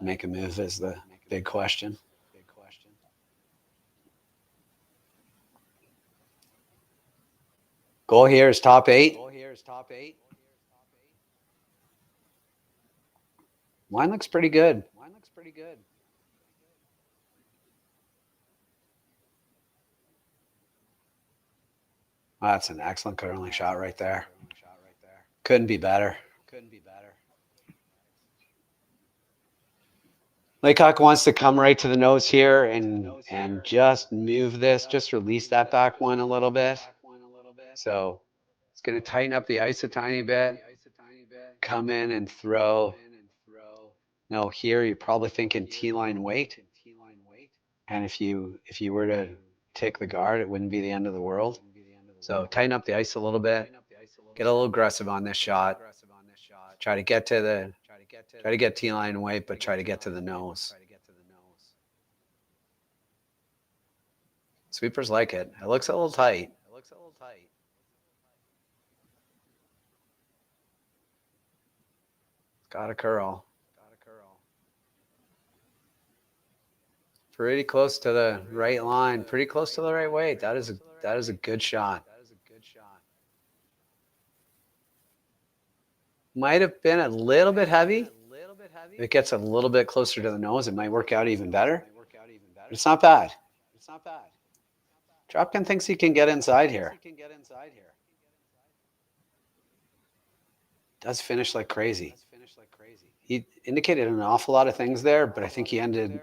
Make a move is the big question. Goal here is top 8. Line looks pretty good. Oh, that's an excellent curling shot right there. Couldn't be better. Laycock wants to come right to the nose here and just move this, just release that back one a little bit. So it's going to tighten up the ice a tiny bit. Come in and throw. No, here you're probably thinking T-line weight. And if you were to take the guard, it wouldn't be the end of the world. So tighten up the ice a little bit. Get a little aggressive on this shot. Try to get T-line weight, but try to get to the nose. Sweepers like it. It looks a little tight. Got a curl. Pretty close to the right line. Pretty close to the right weight. That is a good shot. Might have been a little bit heavy. If it gets a little bit closer to the nose, it might work out even better. But it's not bad. Dropkin thinks he can get inside here. Does finish like crazy. He indicated an awful lot of things there, but I think he ended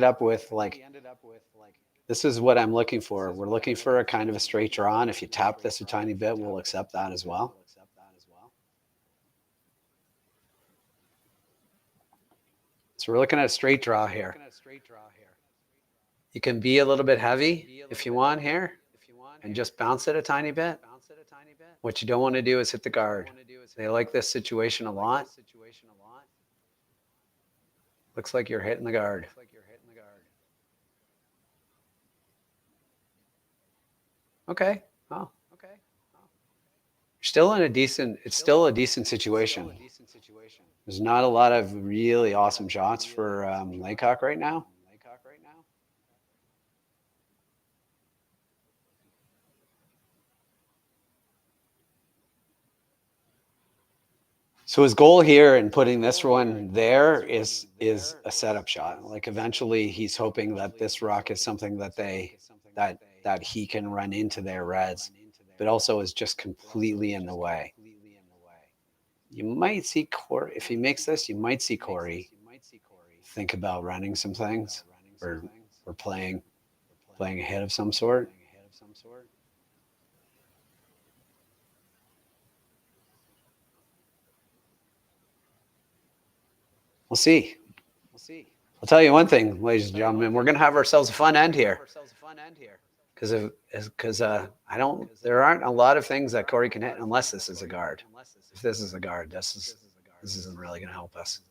up with like, this is what I'm looking for. We're looking for a kind of a straight draw, and if you tap this a tiny bit, we'll accept that as well. So we're looking at a straight draw here. You can be a little bit heavy if you want here and just bounce it a tiny bit. What you don't want to do is hit the guard. They like this situation a lot. Looks like you're hitting the guard. Okay. Oh. Still in a decent, it's still a decent situation. There's not a lot of really awesome shots for Laycock right now. So his goal here in putting this one there is a setup shot. Like eventually he's hoping that this rock is something that he can run into their reds, but also is just completely in the way. You might see Korey, if he makes this, you might see Korey think about running some things or playing a hit of some sort. We'll see. I'll tell you one thing, ladies and gentlemen, we're going to have ourselves a fun end here. Because there aren't a lot of things that Korey can hit unless this is a guard. If this is a guard, this isn't really going to help us.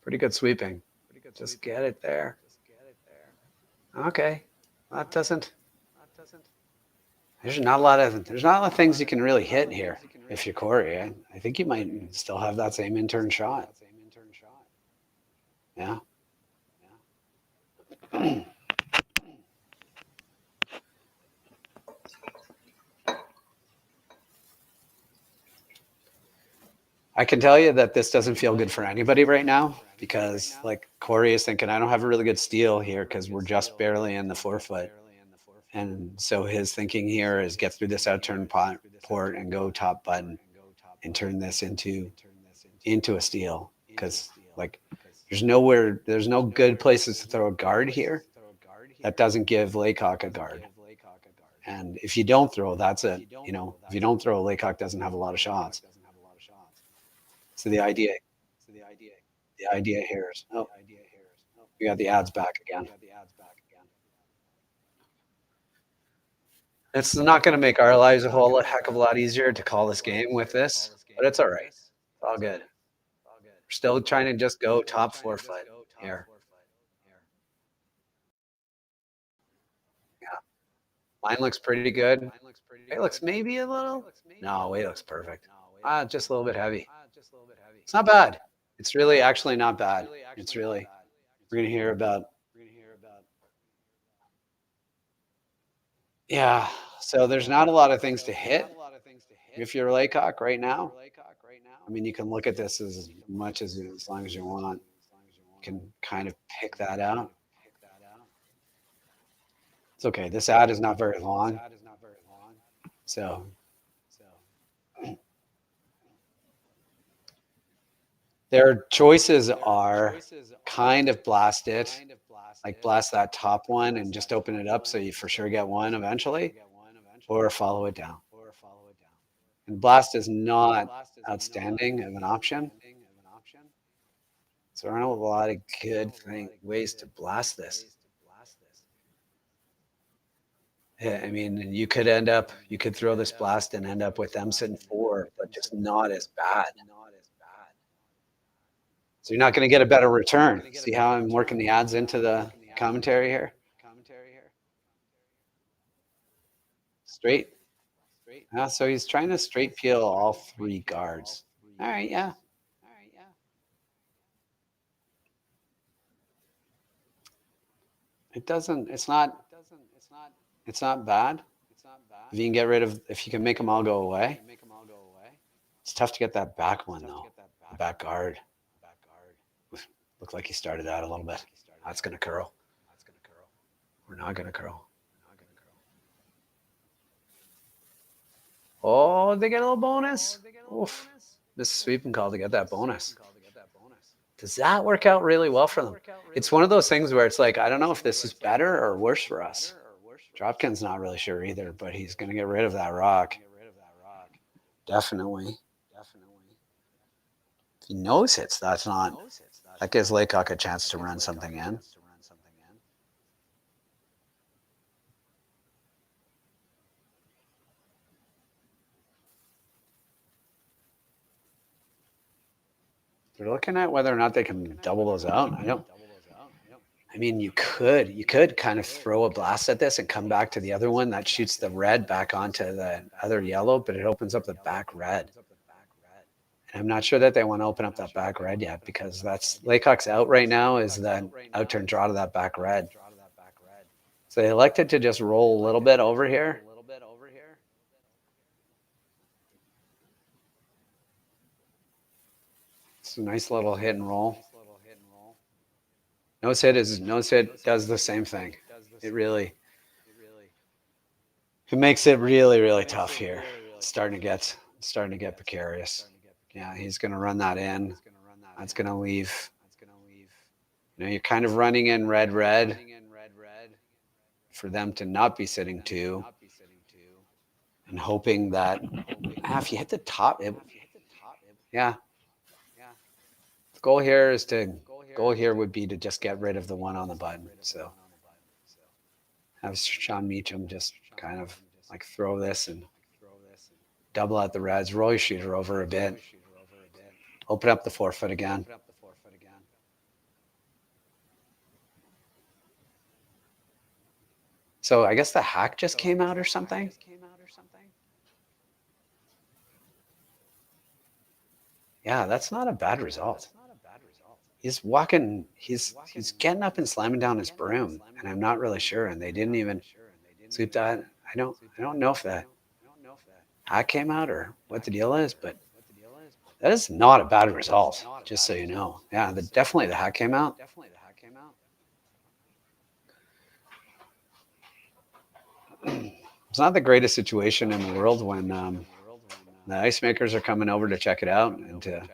Pretty good sweeping. Just get it there. Okay. There's not a lot of things you can really hit here if you're Korey. I think you might still have that same intern shot. Yeah. I can tell you that this doesn't feel good for anybody right now because, like, Korey is thinking, I don't have a really good steal here because we're just barely in the 4-foot. And so his thinking here is get through this outturn port and go top button and turn this into a steal because, like, there's no good places to throw a guard here that doesn't give Laycock a guard. And if you don't throw, that's it. You know, if you don't throw, Laycock doesn't have a lot of shots. So the idea here is, oh, we got the ads back again. It's not going to make our lives a whole heck of a lot easier to call this game with this, but it's all right. It's all good. We're still trying to just go top 4-foot here. Yeah. Mine looks pretty good. It looks maybe a little. No, it looks perfect. Just a little bit heavy. It's not bad. It's really actually not bad. It's really, we're going to hear about. Yeah. So there's not a lot of things to hit if you're Laycock right now. I mean, you can look at this as long as you want. You can kind of pick that out. It's okay. This ad is not very long. So their choices are kind of blast it, like blast that top one and just open it up so you for sure get one eventually, or follow it down. And blast is not outstanding of an option. So there aren't a lot of good ways to blast this. Yeah, I mean, you could throw this blast and end up with them sitting 4, but just not as bad. So you're not going to get a better return. See how I'm working the ads into the commentary here? Straight. Yeah, so he's trying to straight peel all 3 guards. All right, yeah. It's not bad. If you can make them all go away. It's tough to get that back one though. The back guard. Looked like he started out a little bit. That's going to curl. We're not going to curl. Oh, they get a little bonus. Oof. This is sweeping call to get that bonus. Does that work out really well for them? It's one of those things where it's like, I don't know if this is better or worse for us. Dropkin's not really sure either, but he's going to get rid of that rock. Definitely. If he nose hits, that gives Laycock a chance to run something in. They're looking at whether or not they can double those out. I mean, you could kind of throw a blast at this and come back to the other one that shoots the red back onto the other yellow, but it opens up the back red. And I'm not sure that they want to open up that back red yet because that's Laycock's out right now is that outturn draw to that back red. So they elected to just roll a little bit over here. It's a nice little hit and roll. Nose hit does the same thing. It makes it really, really tough here. It's starting to get precarious. Yeah, he's going to run that in. That's going to leave. You're kind of running in red for them to not be sitting 2 and hoping that if you hit the top, yeah. The goal here would be to just get rid of the one on the button. So have Sean Meacham just kind of like throw this and double out the reds, roll your shooter over a bit, open up the 4-foot again. So I guess the hack just came out or something. Yeah, that's not a bad result. he's walking, he's getting up and slamming down his broom, and I'm not really sure. And they didn't even sweep that. I don't know if that hat came out or what the deal is, but that is not a bad result, just so you know. Yeah, definitely the hat came out. It's not the greatest situation in the world when the ice makers are coming over to check it out and to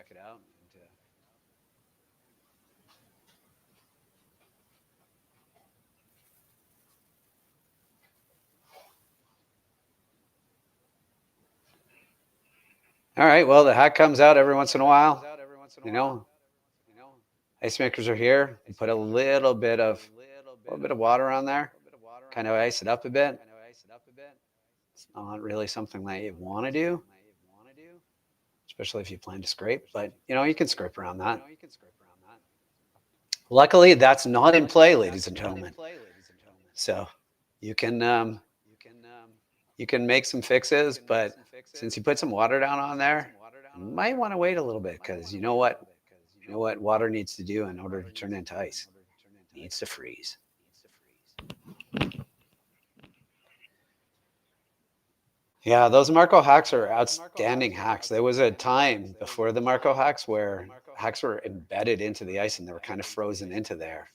all right, well, the hat comes out every once in a while. You know, ice makers are here. You put a little bit of water on there, kind of ice it up a bit. It's not really something that you want to do, especially if you plan to scrape, but you know, you can scrape around that. Luckily, that's not in play, ladies and gentlemen. So you can make some fixes, but since you put some water down on there, you might want to wait a little bit, because you know what water needs to do in order to turn into ice? It needs to freeze. Yeah, those Marco hacks are outstanding hacks. There was a time before the Marco hacks where hacks were embedded into the ice and they were kind of frozen into there.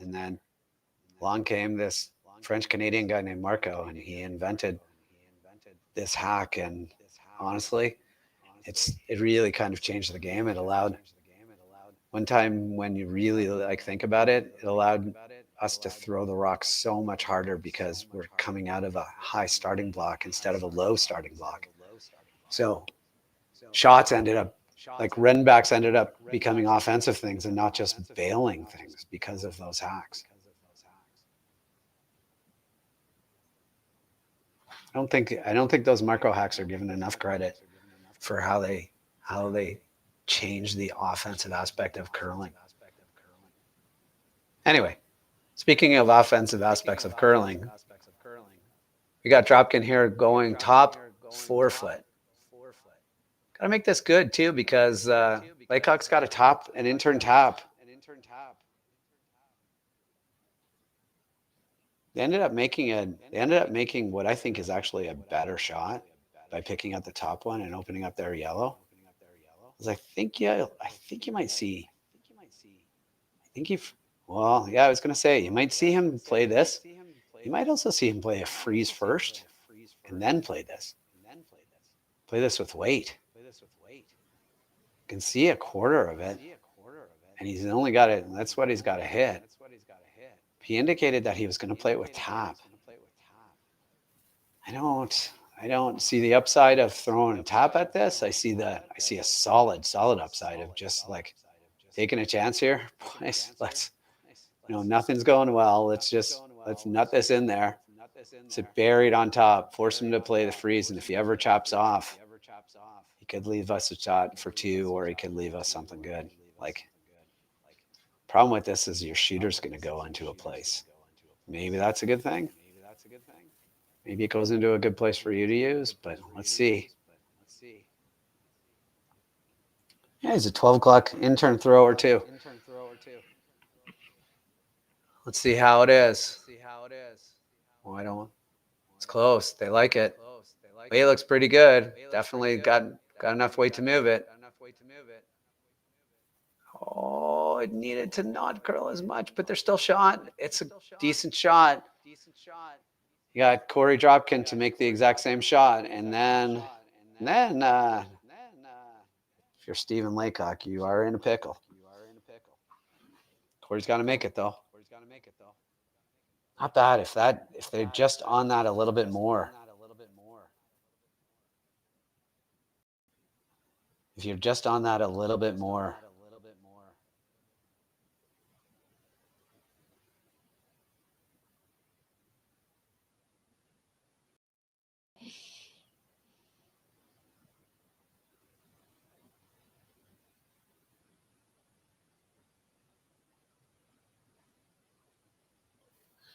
And then along came this French-Canadian guy named Marco, and he invented this hack. And honestly, it really kind of changed the game. It allowed, one time when you really think about it, it allowed us to throw the rock so much harder because we're coming out of a high starting block instead of a low starting block. So shots ended up, Renbacks ended up becoming offensive things and not just bailing things because of those hacks. I don't think those Marco hacks are given enough credit for how they change the offensive aspect of curling. Anyway, speaking of offensive aspects of curling, we got Dropkin here going top 4 foot. Got to make this good too, because Laycock's got a top, an intern tap. They ended up making what I think is actually a better shot by picking up the top one and opening up their yellow. I think you might see. I was going to say, you might see him play this. You might also see him play a freeze first and then play this. Play this with weight. You can see a quarter of it, and he's only got it. That's what he's got to hit. He indicated that he was going to play it with tap. I don't see the upside of throwing a tap at this. I see a solid upside of just taking a chance here. Boys, nothing's going well. Let's nut this in there. Sit buried on top. Force him to play the freeze, and if he ever chops off, he could leave us a shot for 2, or he could leave us something good. Problem with this is your shooter's going to go into a place. Maybe that's a good thing. Maybe it goes into a good place for you to use, but let's see. Yeah, he's a 12 o'clock intern thrower too. Let's see how it is. It's close. They like it. Weight looks pretty good. Definitely got enough weight to move it. Oh, it needed to not curl as much, but they're still shot. It's a decent shot. You got Korey Dropkin to make the exact same shot. And then if you're Stephen Laycock, you are in a pickle. Korey's got to make it, though. Not bad if they're just on that a little bit more. If you're just on that a little bit more.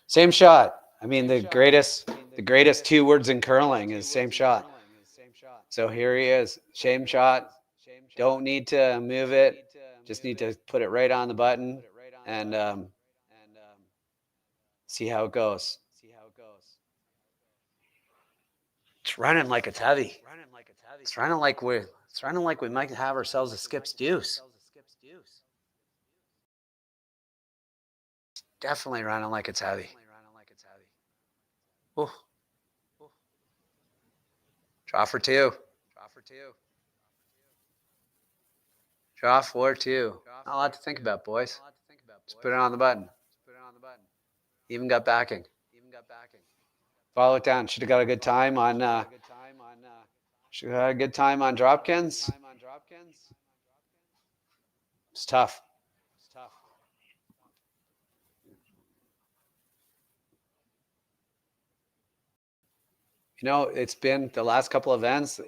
Same shot. I mean, the greatest 2 words in curling is same shot. So here he is. Same shot. Don't need to move it. Just need to put it right on the button and see how it goes. It's running like it's heavy. It's running like we might have ourselves a skip's deuce. It's definitely running like it's heavy. Ooh. Draw for two. Draw for two. Not a lot to think about, boys. Just put it on the button. Even got backing. Follow it down. Should have got a good time on Dropkins. It's tough. You know, it's been the last couple of events,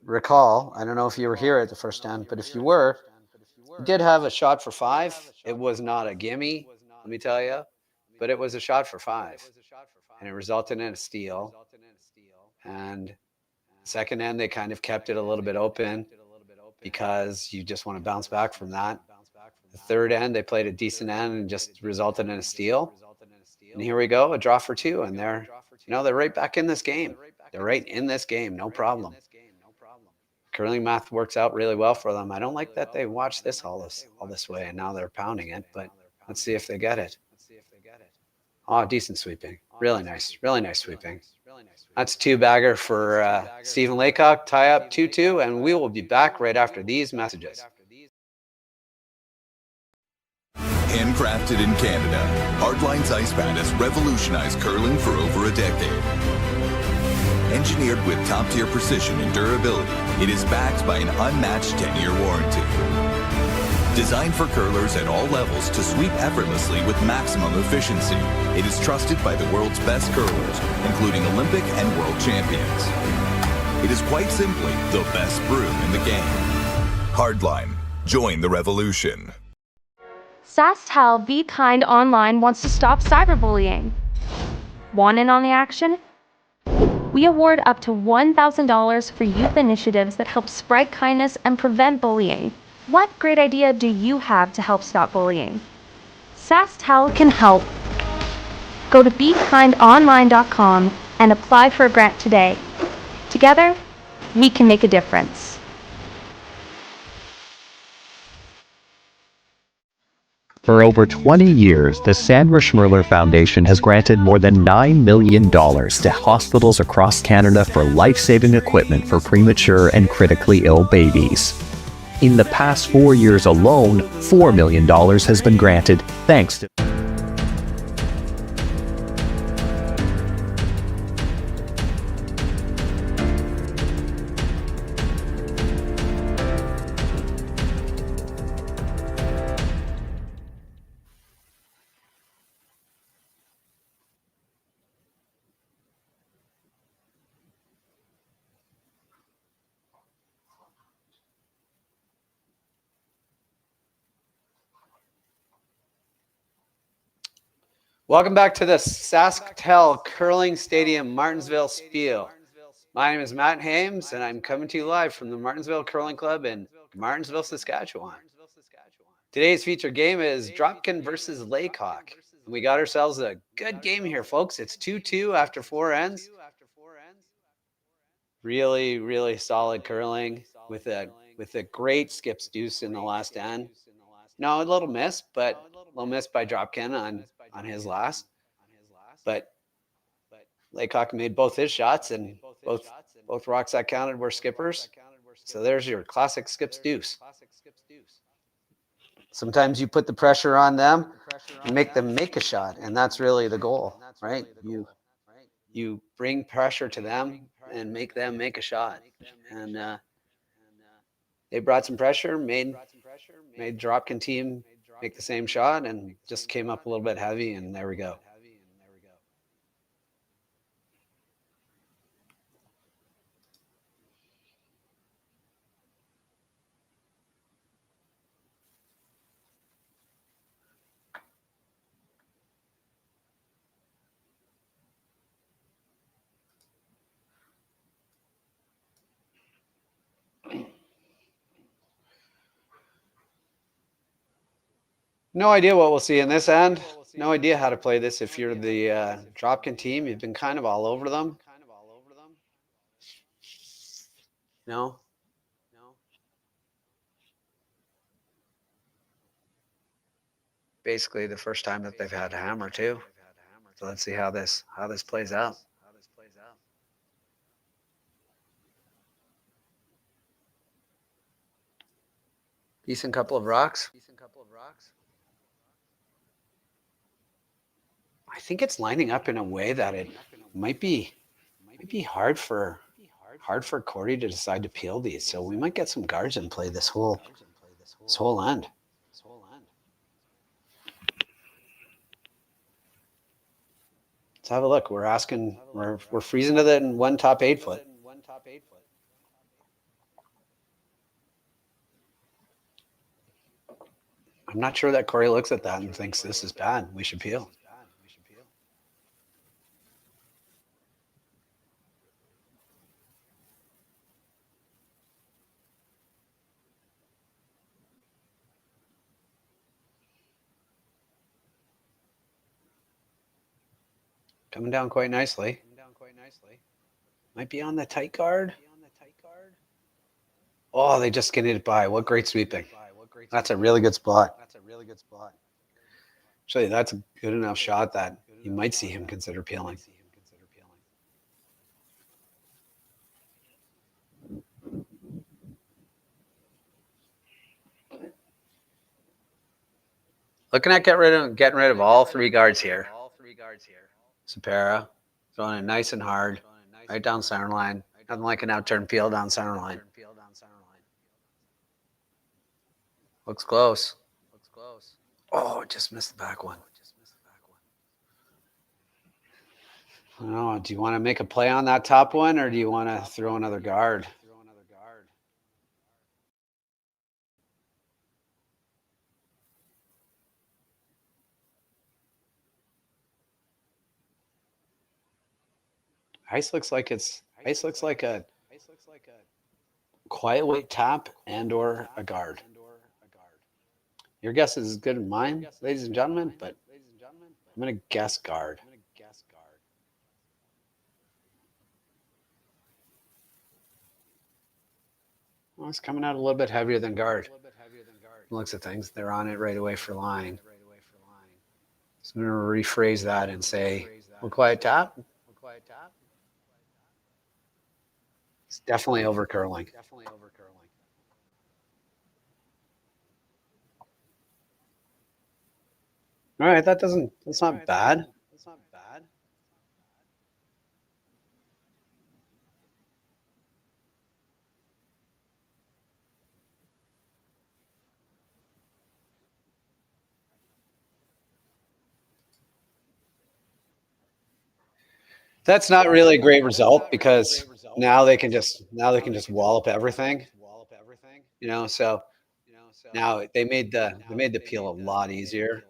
recall, I don't know if you were here at the first end, but if you were, you did have a shot for 5. It was not a gimme, let me tell you, but it was a shot for 5. And it resulted in a steal. And second end, they kind of kept it a little bit open because you just want to bounce back from that. The third end, they played a decent end and just resulted in a steal. And here we go, a draw for 2, and they're right back in this game. They're right in this game, no problem. Curling math works out really well for them. I don't like that they watched this all this way, and now they're pounding it, but let's see if they get it. Oh, decent sweeping. Really nice sweeping. That's a 2-bagger for Stephen Laycock. Tie up 2-2, and we will be back right after these messages. Handcrafted in Canada, Hardlines Ice Pad has revolutionized curling for over a decade. Engineered with top-tier precision and durability, it is backed by an unmatched 10-year warranty. Designed for curlers at all levels to sweep effortlessly with maximum efficiency, it is trusted by the world's best curlers, including Olympic and world champions. It is quite simply the best broom in the game. Hardline, join the revolution. SaskTel Be Kind Online wants to stop cyberbullying. Want in on the action? We award up to $1,000 for youth initiatives that help spread kindness and prevent bullying. What great idea do you have to help stop bullying? SaskTel can help. Go to BeKindOnline.com and apply for a grant today. Together, we can make a difference. For over 20 years, the Sandra Schmirler Foundation has granted more than $9 million to hospitals across Canada for life-saving equipment for premature and critically ill babies. In the past 4 years alone, $4 million has been granted thanks to Welcome back to the SaskTel Curling Stadium Martensville Spiel. My name is Matt Hames, and I'm coming to you live from the Martensville Curling Club in Martensville, Saskatchewan. Today's featured game is Dropkin versus Laycock. We got ourselves a good game here, folks. It's 2-2 after 4 ends. Really, really solid curling with a great skip's deuce in the last end. No, a little miss, but a little miss by Dropkin on his last. But Laycock made both his shots, and both rocks that counted were skippers. So there's your classic skip's deuce. Sometimes you put the pressure on them and make them make a shot, and that's really the goal, right? You bring pressure to them and make them make a shot. And they brought some pressure, made Dropkin team make the same shot, and just came up a little bit heavy, and there we go. No idea what we'll see in this end. No idea how to play this. If you're the Dropkin team, you've been kind of all over them. No? Basically the first time that they've had a hammer too. So let's see how this plays out. Decent couple of rocks. I think it's lining up in a way that it might be hard for Korey to decide to peel these. So we might get some guards in play this whole end. Let's have a look. We're freezing to the one top 8 foot. I'm not sure that Korey looks at that and thinks this is bad. We should peel. Coming down quite nicely. Might be on the tight guard. Oh, they just skinned it by. What great sweeping. That's a really good spot. Actually, that's a good enough shot that you might see him consider peeling. Looking at getting rid of all 3 guards here. Sapera throwing it nice and hard, right down center line. Nothing like an out-turn peel down center line. Looks close. Oh, just missed the back one. I don't know. Do you want to make a play on that top one, or do you want to throw another guard? Ice looks like a quiet weight tap and or a guard. Your guess is as good as mine, ladies and gentlemen, but I'm going to guess guard. Well, it's coming out a little bit heavier than guard. Looks at things. They're on it right away for line. So I'm going to rephrase that and say, we'll quiet tap. It's definitely over curling. All right, that's not bad. That's not really a great result because now they can just wallop everything. So now they made the peel a lot easier.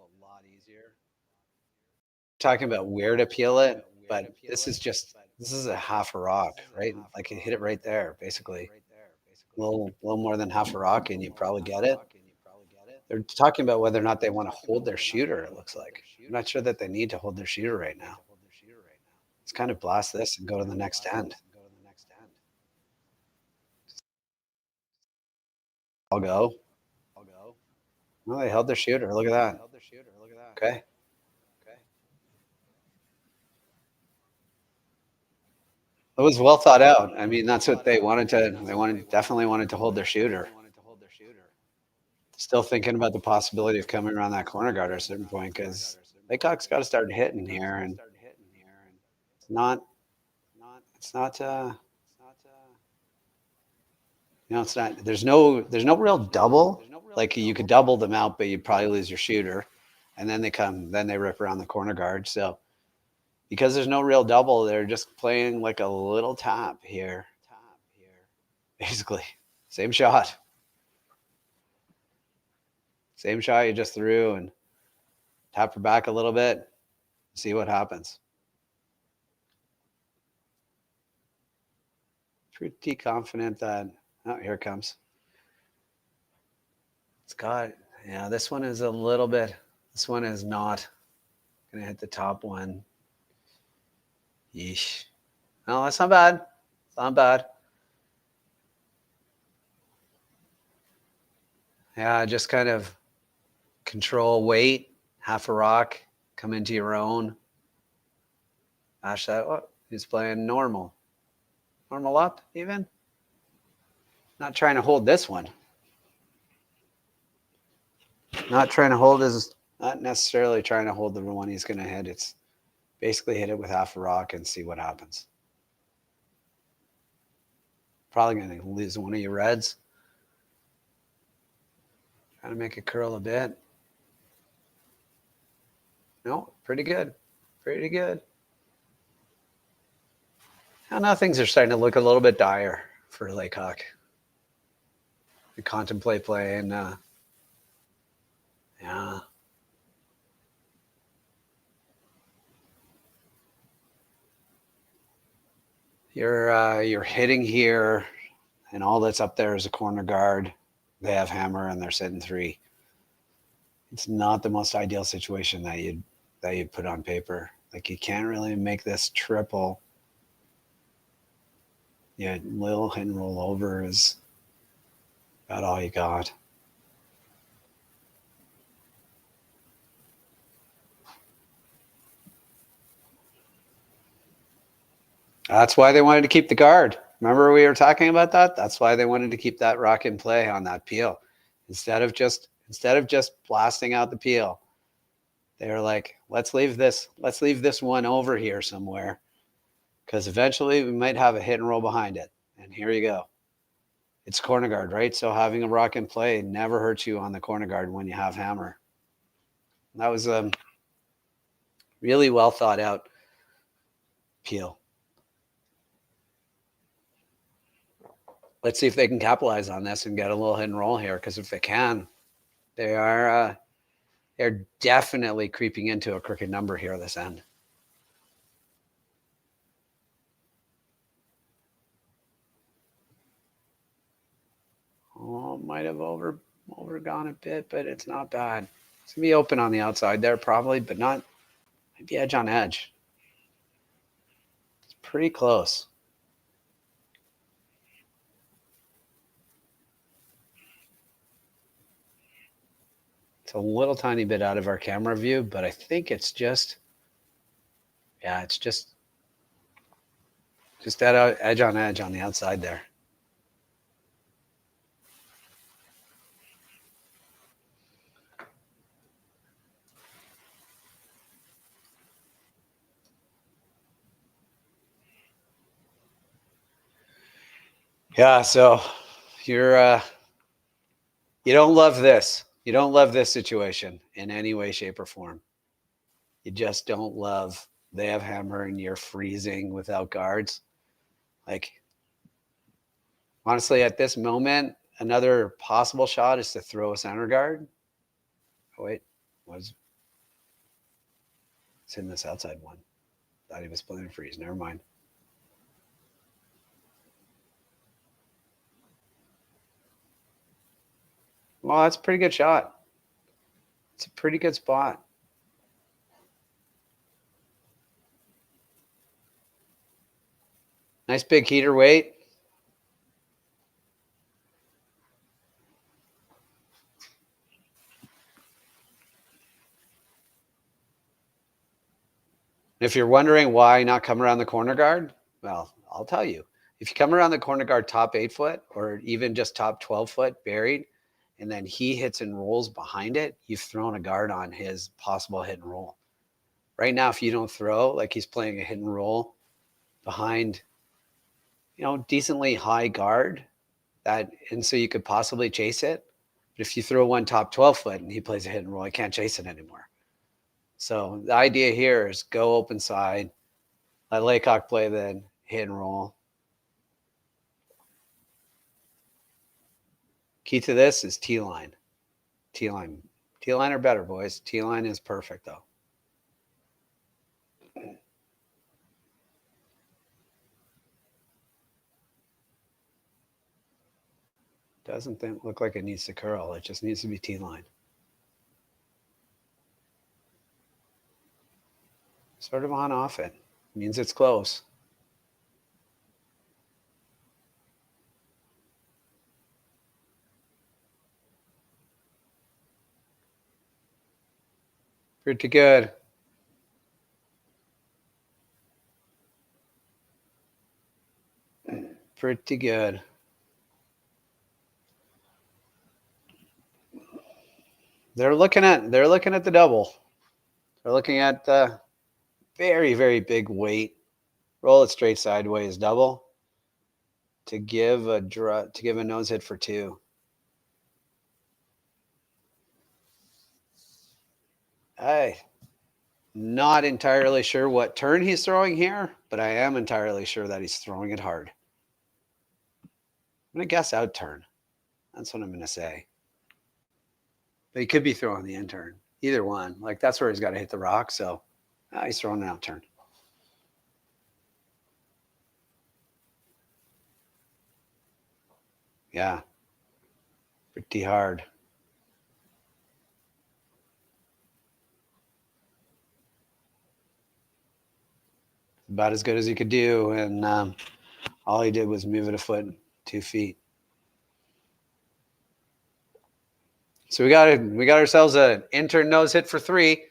Talking about where to peel it, but this is a half a rock, right? Like you hit it right there, basically. A little more than half a rock, and you probably get it. They're talking about whether or not they want to hold their shooter, it looks like. I'm not sure that they need to hold their shooter right now. Let's kind of blast this and go to the next end. I'll go. Well, they held their shooter. Look at that. Okay. It was well thought out. I mean, that's what they wanted to. Definitely wanted to hold their shooter. Still thinking about the possibility of coming around that corner guard at a certain point because Laycock's got to start hitting here, and it's not. There's no real double. Like you could double them out, but you'd probably lose your shooter, and then they rip around the corner guard. So because there's no real double, they're just playing like a little tap here. Basically, same shot you just threw, and tap her back a little bit, see what happens. Pretty confident that, oh, here it comes. It's got, Yeah, this one is a little bit, this one is not going to hit the top one. Yeesh. No, that's not bad. It's not bad. Yeah, just kind of control weight, half a rock, come into your own. Mash that. Oh, he's playing normal. Normal up, even. Not trying to hold this one. Not trying to hold his, not necessarily trying to hold the one he's going to hit. It's basically hit it with half a rock and see what happens. Probably going to lose one of your reds. Trying to make it curl a bit. No, pretty good. Pretty good. Now things are starting to look a little bit dire for Laycock. We contemplate playing, yeah. You're hitting here, and all that's up there is a corner guard. They have hammer, and they're sitting 3. It's not the most ideal situation that you'd put on paper. Like, you can't really make this triple. Yeah, little hit and roll over is about all you got. That's why they wanted to keep the guard. Remember we were talking about that? That's why they wanted to keep that rock in play on that peel. Instead of just blasting out the peel, they were like, let's leave this one over here somewhere, because eventually we might have a hit and roll behind it. And here you go. It's corner guard, right? So having a rock in play never hurts you on the corner guard when you have hammer. That was a really well thought out peel. Let's see if they can capitalize on this and get a little hit and roll here, because if they can, they're definitely creeping into a crooked number here this end. Oh, might have overgone a bit, but it's not bad. It's gonna be open on the outside there probably, but not, might be edge on edge. It's pretty close. It's a little tiny bit out of our camera view, but I think it's just, yeah, it's just that edge on the outside there. Yeah, so you don't love this. You don't love this situation in any way, shape, or form. You just don't love, they have hammer and you're freezing without guards. Like, honestly, at this moment, another possible shot is to throw a center guard. Oh, wait, it's in this outside one. Thought he was playing freeze. Never mind. Well, that's a pretty good shot. It's a pretty good spot. Nice big heater weight. If you're wondering why not come around the corner guard, well, I'll tell you. If you come around the corner guard top 8 foot or even just top 12 foot buried, and then he hits and rolls behind it, you've thrown a guard on his possible hit and roll. Right now, if you don't throw, like he's playing a hit and roll behind, decently high guard, and so you could possibly chase it. But if you throw one top 12 foot and he plays a hit and roll, I can't chase it anymore. So the idea here is go open side, let Laycock play the hit and roll. Key to this is T-line. T-line. T-line are better, boys. T-line is perfect, though. Doesn't look like it needs to curl. It just needs to be T-line. Sort of on off it. Means it's close. Pretty good. Pretty good. They're looking at the double. They're looking at the very, very big weight. Roll it straight sideways double to give a nose hit for 2. I'm not entirely sure what turn he's throwing here, but I am entirely sure that he's throwing it hard. I'm going to guess out turn. That's what I'm going to say. But he could be throwing the in turn. Either one. Like, that's where he's got to hit the rock. So he's throwing an out turn. Yeah. Pretty hard. About as good as he could do. And all he did was move it a foot, 2 feet. So we got ourselves an intern nose hit for 3.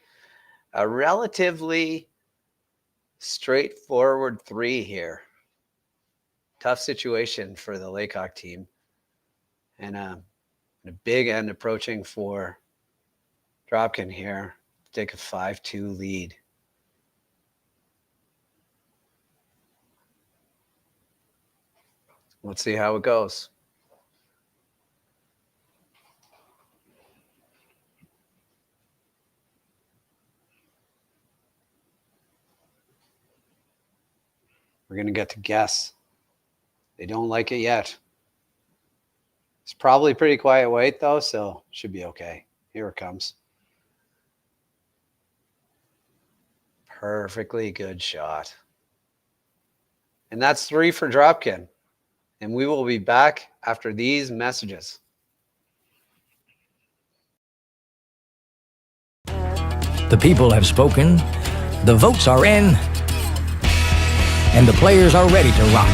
A relatively straightforward 3 here. Tough situation for the Laycock team. And a big end approaching for Dropkin here. Take a 5-2 lead. Let's see how it goes. We're going to get to guess. They don't like it yet. It's probably pretty quiet weight, though, so should be okay. Here it comes. Perfectly good shot. And that's 3 for Dropkin. And we will be back after these messages. The people have spoken, the votes are in, and the players are ready to rock.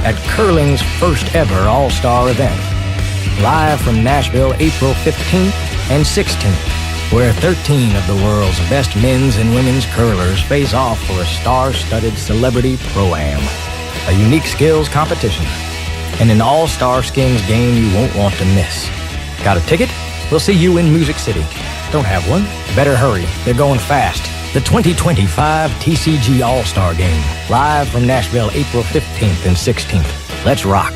At curling's first ever All-Star event, live from Nashville, April 15th and 16th, where 13 of the world's best men's and women's curlers face off for a star-studded celebrity pro-am, a unique skills competition, and an all-star skins game you won't want to miss. Got a ticket? We'll see you in Music City. Don't have one? Better hurry. They're going fast. The 2025 TCG All-Star Game, live from Nashville, April 15th and 16th. Let's rock.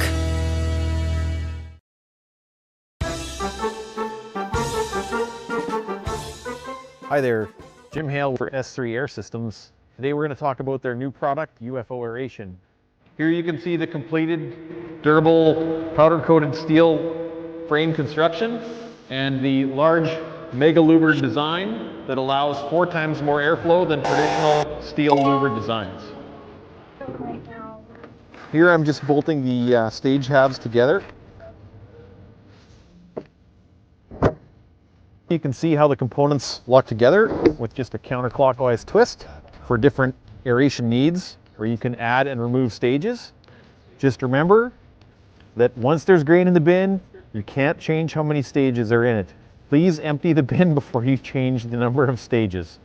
Hi there, Jim Hale for S3 Air Systems. Today we're going to talk about their new product, UFO Aeration. Here you can see the completed, durable, powder-coated steel frame construction and the large mega louvered design that allows 4 times more airflow than traditional steel louvered designs. Here I'm just bolting the stage halves together. You can see how the components lock together with just a counterclockwise twist for different aeration needs, where you can add and remove stages. Just remember that once there's grain in the bin, you can't change how many stages are in it. Please empty the bin before you change the number of stages.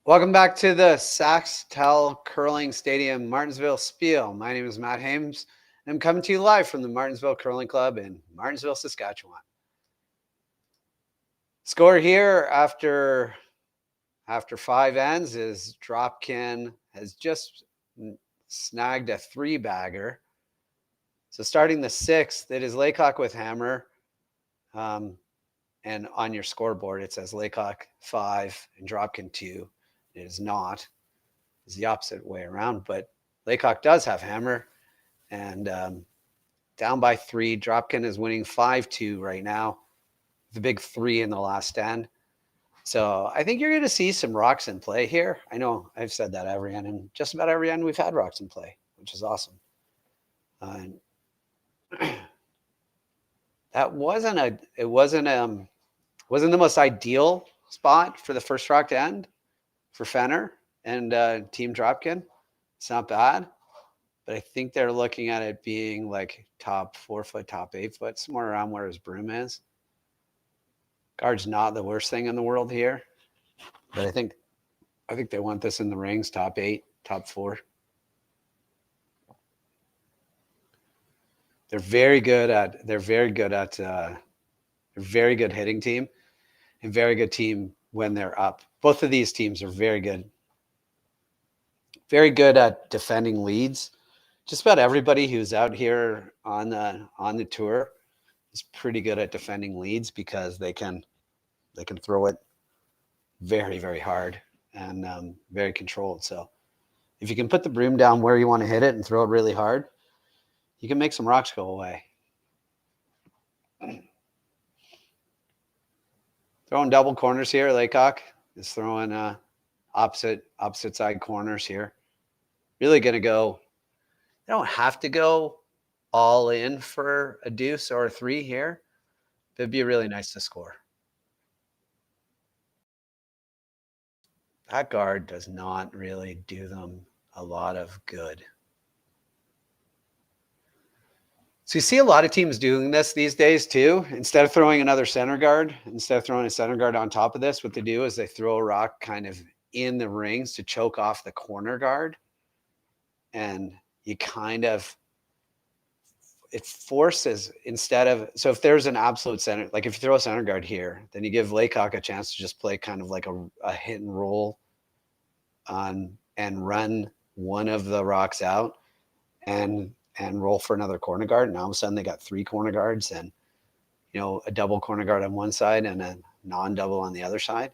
Welcome back to the SaskTel Curling Stadium, Martensville Spiel. My name is Matt Hames, and I'm coming to you live from the Martensville Curling Club in Martensville, Saskatchewan. Score here after 5 ends is Dropkin has just snagged a 3-bagger. So starting the 6th, it is Laycock with hammer. And on your scoreboard, it says Laycock 5 and Dropkin 2. It is not. It's the opposite way around, but Laycock does have hammer. And down by 3, Dropkin is winning 5-2 right now. The big 3 in the last end. So I think you're going to see some rocks in play here. I know I've said that every end, and just about every end we've had rocks in play, which is awesome. Uh, that wasn't the most ideal spot for the first rock to end for Fenner and Team Dropkin. It's not bad, but I think they're looking at it being like top 4 foot, top 8 foot, somewhere around where his broom is. Guard's not the worst thing in the world here, but I think they want this in the rings, top 8, top 4. They're very good hitting team and very good team when they're up. Both of these teams are very good at defending leads. Just about everybody who's out here on the tour is pretty good at defending leads because they can throw it very, very hard and very controlled. So if you can put the broom down where you want to hit it and throw it really hard, you can make some rocks go away. Throwing double corners here. Laycock is throwing opposite side corners here. Really going to go. They don't have to go all in for a deuce or a 3 here. It'd be really nice to score. That guard does not really do them a lot of good. So you see a lot of teams doing this these days too. Instead of throwing another center guard, instead of throwing a center guard on top of this, what they do is they throw a rock kind of in the rings to choke off the corner guard. And you kind of, it forces so if there's an absolute center, like if you throw a center guard here, then you give Laycock a chance to just play kind of like a hit and roll and run one of the rocks out and roll for another corner guard. And all of a sudden they got 3 corner guards and, a double corner guard on one side and a non-double on the other side.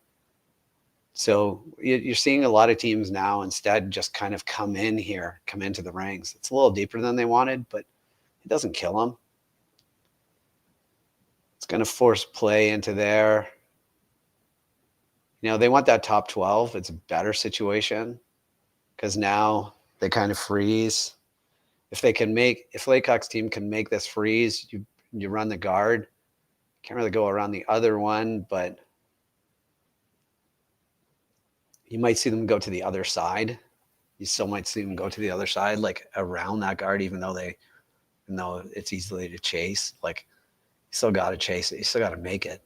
So you're seeing a lot of teams now instead just kind of come into the rings. It's a little deeper than they wanted, but it doesn't kill them. It's going to force play into there. They want that top 12. It's a better situation because now they kind of freeze. If Laycock's team can make this freeze, you run the guard. Can't really go around the other one, but you might see them go to the other side. You still might see them go to the other side, like around that guard, even though it's easily to chase. Like, you still got to chase it. You still got to make it.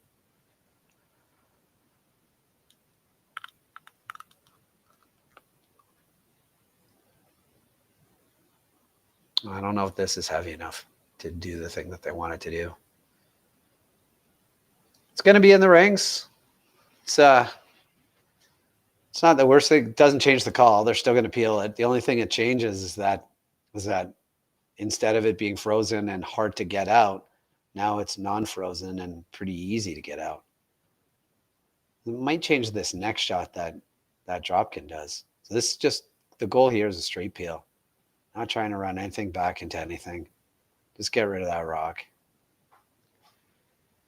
I don't know if this is heavy enough to do the thing that they want it to do. It's going to be in the rings. It's not the worst thing. It doesn't change the call. They're still going to peel it. The only thing it changes is that instead of it being frozen and hard to get out, now it's non-frozen and pretty easy to get out. It might change this next shot that Dropkin does. So this is just, the goal here is a straight peel. Not trying to run anything back into anything. Just get rid of that rock.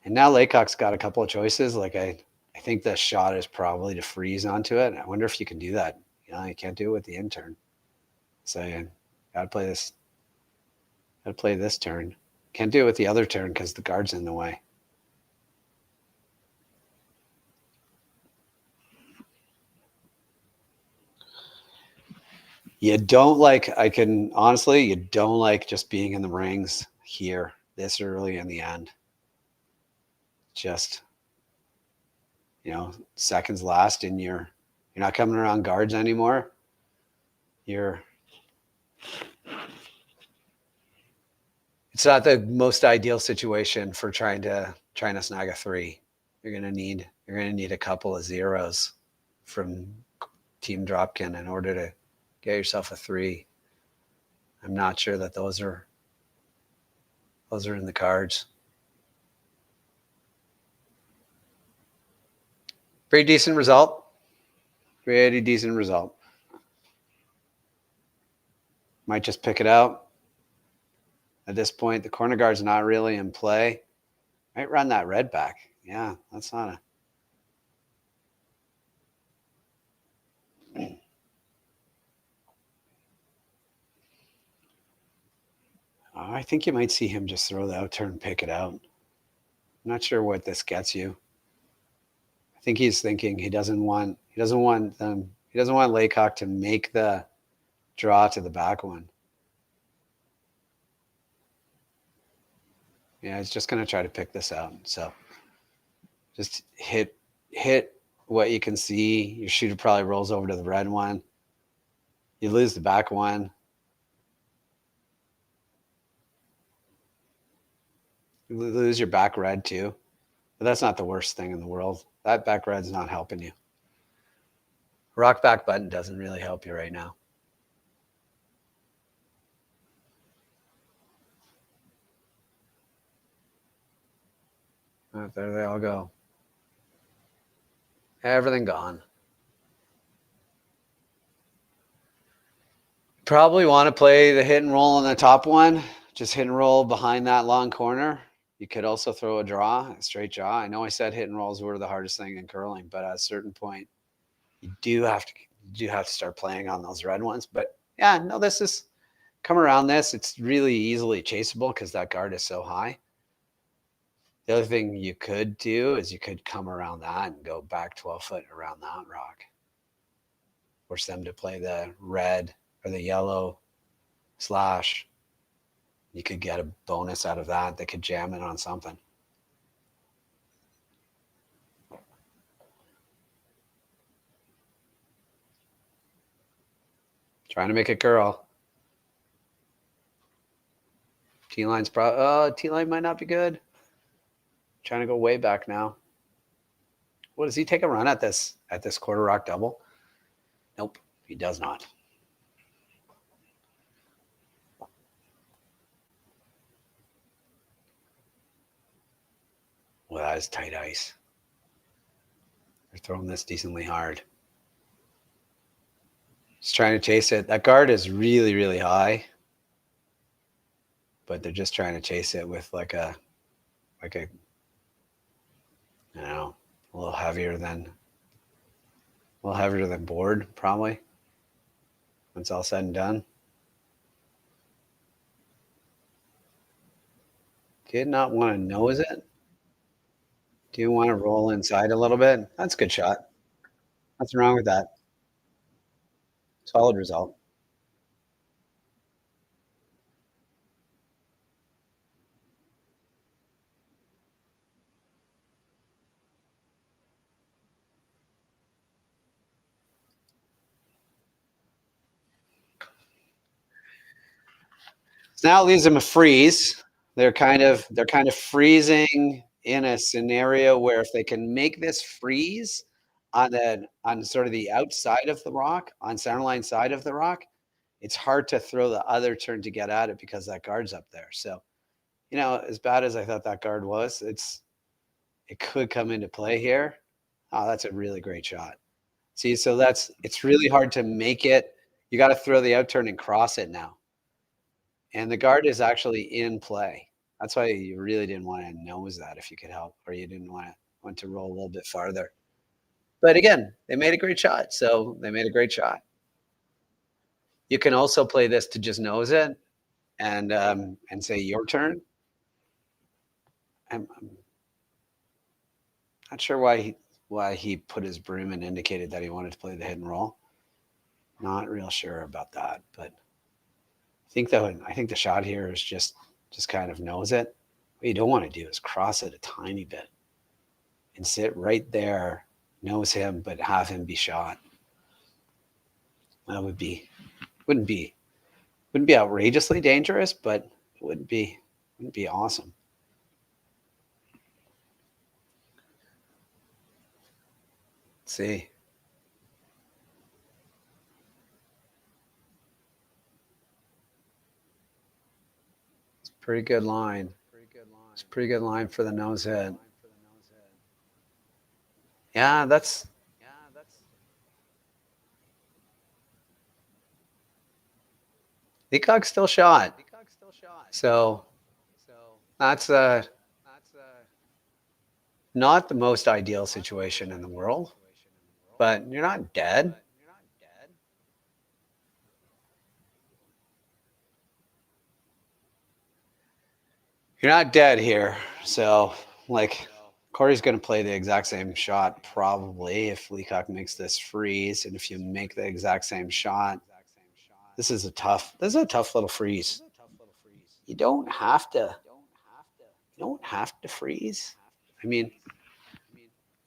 And now Laycock's got a couple of choices. Like I think the shot is probably to freeze onto it. I wonder if you can do that. You can't do it with the in-turn. So you gotta play this turn. Can't do it with the other turn because the guard's in the way. You don't like just being in the rings here this early in the end. Just, seconds last and you're not coming around guards anymore. It's not the most ideal situation for trying to snag a 3. You're gonna need a couple of zeros from Team Dropkin in order to get yourself a 3. I'm not sure that those are in the cards. Pretty decent result. Pretty decent result. Might just pick it out. At this point, the corner guard's not really in play. Might run that red back. Yeah, that's not a... I think you might see him just throw the out turn and pick it out. I'm not sure what this gets you. I think he's thinking he doesn't want Laycock to make the draw to the back one. Yeah, he's just going to try to pick this out. So just hit what you can see. Your shooter probably rolls over to the red one. You lose the back one. You lose your back red too. But that's not the worst thing in the world. That back red's not helping you. Rock back button doesn't really help you right now. Oh, there they all go. Everything gone. Probably want to play the hit and roll on the top one. Just hit and roll behind that long corner. You could also throw a draw, a straight draw. I know I said hit and rolls were the hardest thing in curling, but at a certain point, you do have to start playing on those red ones. But yeah, no, this is come around this. It's really easily chaseable because that guard is so high. The other thing you could do is you could come around that and go back 12 foot around that rock. Force them to play the red or the yellow slash. You could get a bonus out of that. They could jam it on something. Trying to make it curl. T-line's T-line might not be good. Trying to go way back now. What, does he take a run at this quarter rock double? Nope, he does not. Well, that is tight ice. They're throwing this decently hard. Just trying to chase it. That guard is really, really high. But they're just trying to chase it with like a you know, a little heavier than board, probably. When it's all said and done. Did not want to nose it. Do you want to roll inside a little bit? That's a good shot. Nothing wrong with that. Solid result. So now it leaves them a freeze. They're kind of freezing in a scenario where if they can make this freeze on sort of the outside of the rock, on centerline side of the rock, it's hard to throw the other turn to get at it because that guard's up there. So, you know, as bad as I thought that guard was, it could come into play here. Oh, that's a really great shot. See, so it's really hard to make it. You got to throw the out turn and cross it now. And the guard is actually in play. That's why you really didn't want to nose that if you could help, or you didn't want to roll a little bit farther. But again, they made a great shot. So they made a great shot. You can also play this to just nose it and say your turn. I'm not sure why he put his broom and indicated that he wanted to play the hit and roll. Not real sure about that, but I think the shot here is just kind of nose it. What you don't want to do is cross it a tiny bit and sit right there, nose him, but have him be shot. That wouldn't be outrageously dangerous, but it wouldn't be awesome. Let's see. Pretty good line. It's a pretty good line for the nose head. Yeah, that's Laycock still shot. So that's not the most ideal situation in the world, but you're not dead. You're not dead here. So, like, Korey's going to play the exact same shot probably if Laycock makes this freeze. And if you make the exact same shot, this is a tough little freeze. You don't have to freeze. I mean,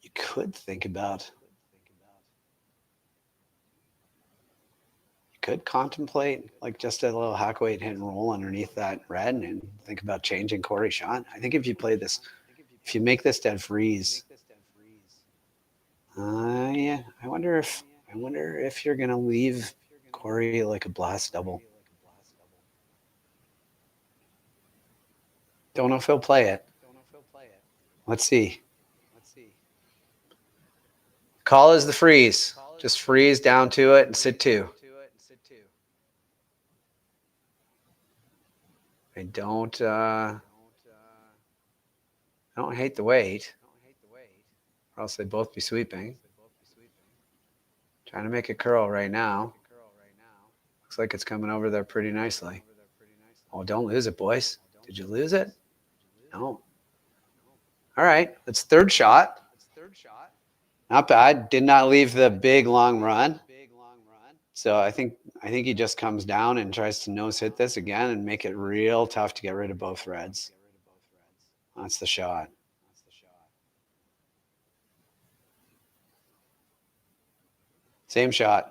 you could think about, you could contemplate like just a little hack weight hit and roll underneath that red and think about changing Korey's shot. I think if you play this, if you make this dead freeze, yeah, I wonder if you're gonna leave Korey like a blast double. Don't know if he'll play it. Let's see. Call is the freeze. Just freeze down to it and sit 2. I don't hate the weight, or else they'd both be sweeping. Trying to make it curl right now. Looks like it's coming over there pretty nicely. Oh, don't lose it, boys. Did you lose it? No. All right, that's third shot. Not bad. Did not leave the big long run. So I think he just comes down and tries to nose hit this again and make it real tough to get rid of both reds. That's the shot. Same shot.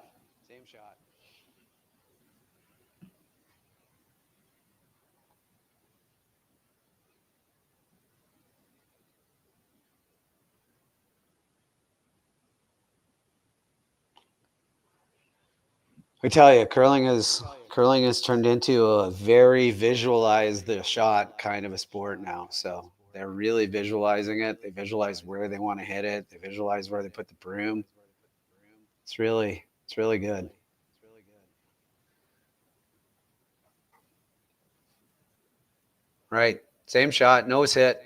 I tell you, curling has turned into a very visualize the shot kind of a sport now. So they're really visualizing it. They visualize where they want to hit it. They visualize where they put the broom. It's really good. Right. Same shot, nose hit.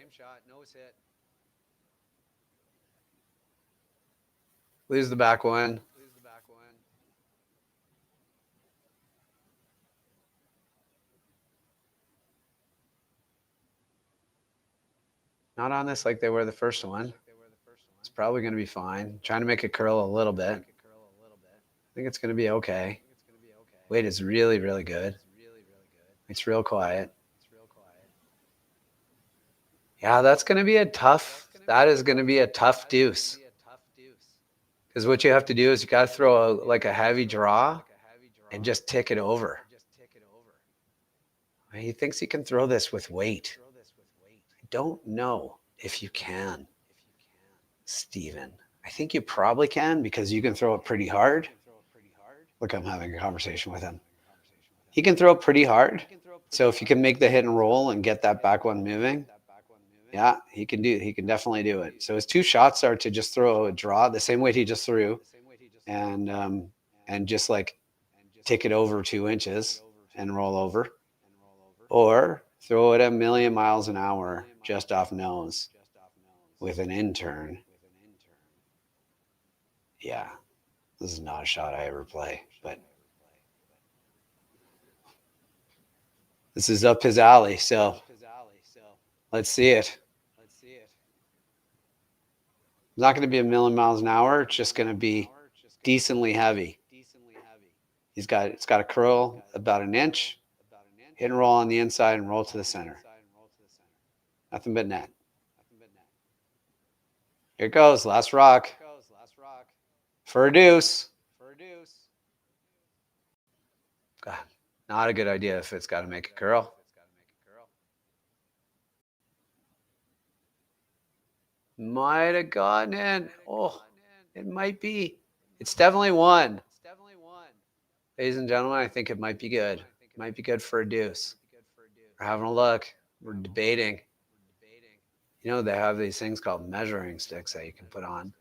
Lose the back one. Not on this like they were the first one. It's probably going to be fine. Trying to make it curl a little bit. I think it's going to be okay. Weight is really, really good. It's real quiet. Yeah, that is going to be a tough deuce. Because what you have to do is you got to throw a heavy draw and just tick it over. He thinks he can throw this with weight. I don't know if you can, Steven. I think you probably can because you can throw it pretty hard. Look, I'm having a conversation with him. He can throw it pretty hard. So if you can make the hit and roll and get that back one moving, yeah, he can definitely do it. So his 2 shots are to just throw a draw the same weight he just threw and just like tick it over 2 inches and roll over, or throw it a million miles an hour just off nose with an in-turn. Yeah, this is not a shot I ever play, but this is up his alley, so let's see it. It's not going to be a million miles an hour. It's just going to be decently heavy. It's got to curl about an inch, hit and roll on the inside and roll to the center. Nothing but net. Here it goes. Last rock. For a deuce. God, not a good idea if it's got to make a curl. Might have gotten in. Oh, it might be. It's definitely one. Ladies and gentlemen, I think it might be good. It might be good for a deuce. We're having a look. We're debating. You know, they have these things called measuring sticks that you can put on.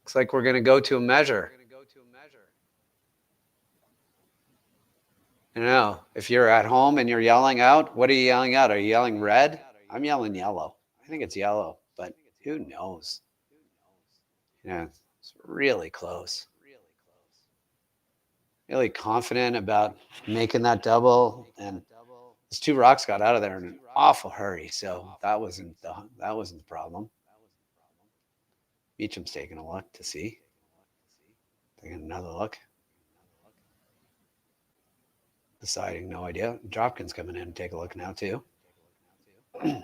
Looks like we're going to go to a measure. I know. If you're at home and you're yelling out, what are you yelling out? Are you yelling red? I'm yelling yellow. I think it's yellow, but who knows? Yeah, it's really close. Really confident about making that double and Those two rocks got out of there in an awful hurry, so that wasn't the problem. Beecham's taking a look to see. Taking another look. Deciding no idea. Dropkin's coming in and take a look now too. I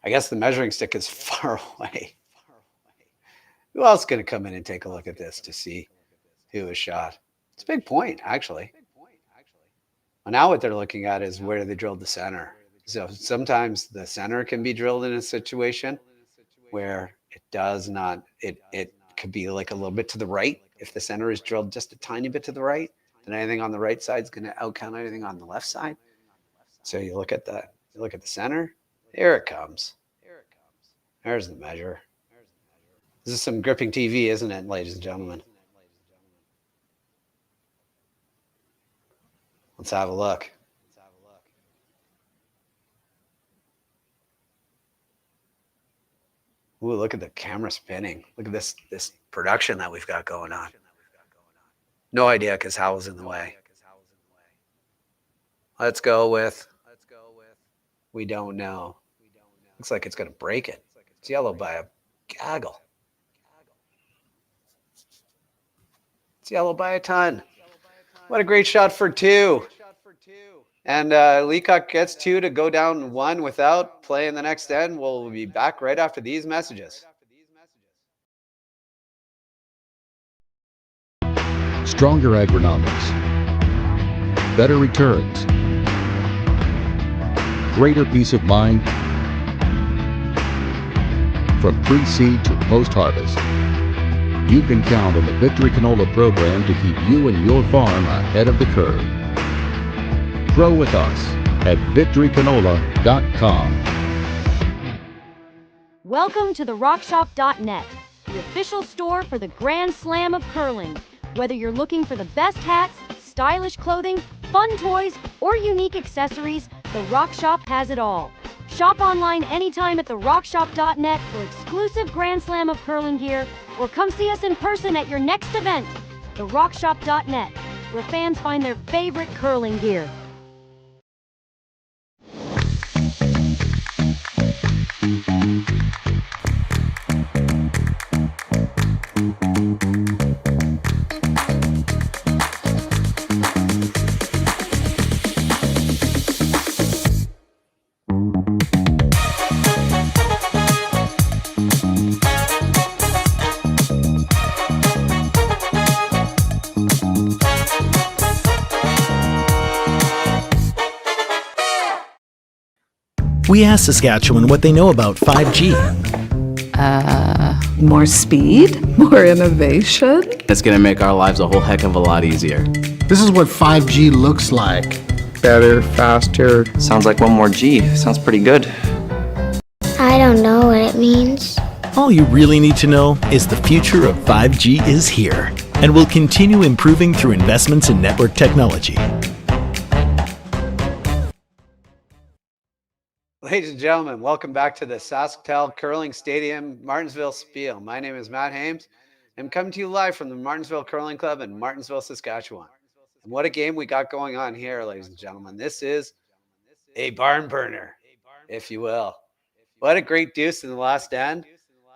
guess the measuring stick is far away. Who else is going to come in and take a look at this to see who was shot? It's a big point, actually. Well, now what they're looking at is where they drilled the center. So sometimes the center can be drilled in a situation where it does not, it could be like a little bit to the right. If the center is drilled just a tiny bit to the right, then anything on the right side is going to outcount anything on the left side. So you look at the center. Here it comes. There's the measure. This is some gripping TV, isn't it, ladies and gentlemen? Let's have a look. Ooh, look at the camera spinning. Look at this production that we've got going on. No idea because Hal was in the way. Let's go with, we don't know. Looks like it's going to break it. It's yellow by a gaggle. It's yellow by a ton. What a great shot for two. And Laycock gets two to go down one without playing the next end. We'll be back right after these messages. Stronger agronomics, better returns, greater peace of mind from pre-seed to post-harvest. You can count on the Victory Canola program to keep you and your farm ahead of the curve. Grow with us at victorycanola.com. Welcome to the rockshop.net, the official store for the Grand Slam of curling. Whether you're looking for the best hats, stylish clothing, fun toys, or unique accessories, the Rock Shop has it all. Shop online anytime at therockshop.net for exclusive Grand Slam of curling gear, or come see us in person at your next event. Therockshop.net, where fans find their favorite curling gear. We asked Saskatchewan what they know about 5G. More speed? More innovation? It's going to make our lives a whole heck of a lot easier. This is what 5G looks like. Better, faster. Sounds like one more G. Sounds pretty good. I don't know what it means. All you really need to know is the future of 5G is here and will continue improving through investments in network technology. Ladies and gentlemen, welcome back to the SaskTel Curling Stadium, Martensville Spiel. My name is Matt Hames. I'm coming to you live from the Martensville Curling Club in Martensville, Saskatchewan. And what a game we got going on here, ladies and gentlemen. This is a barn burner, if you will. What a great deuce in the last end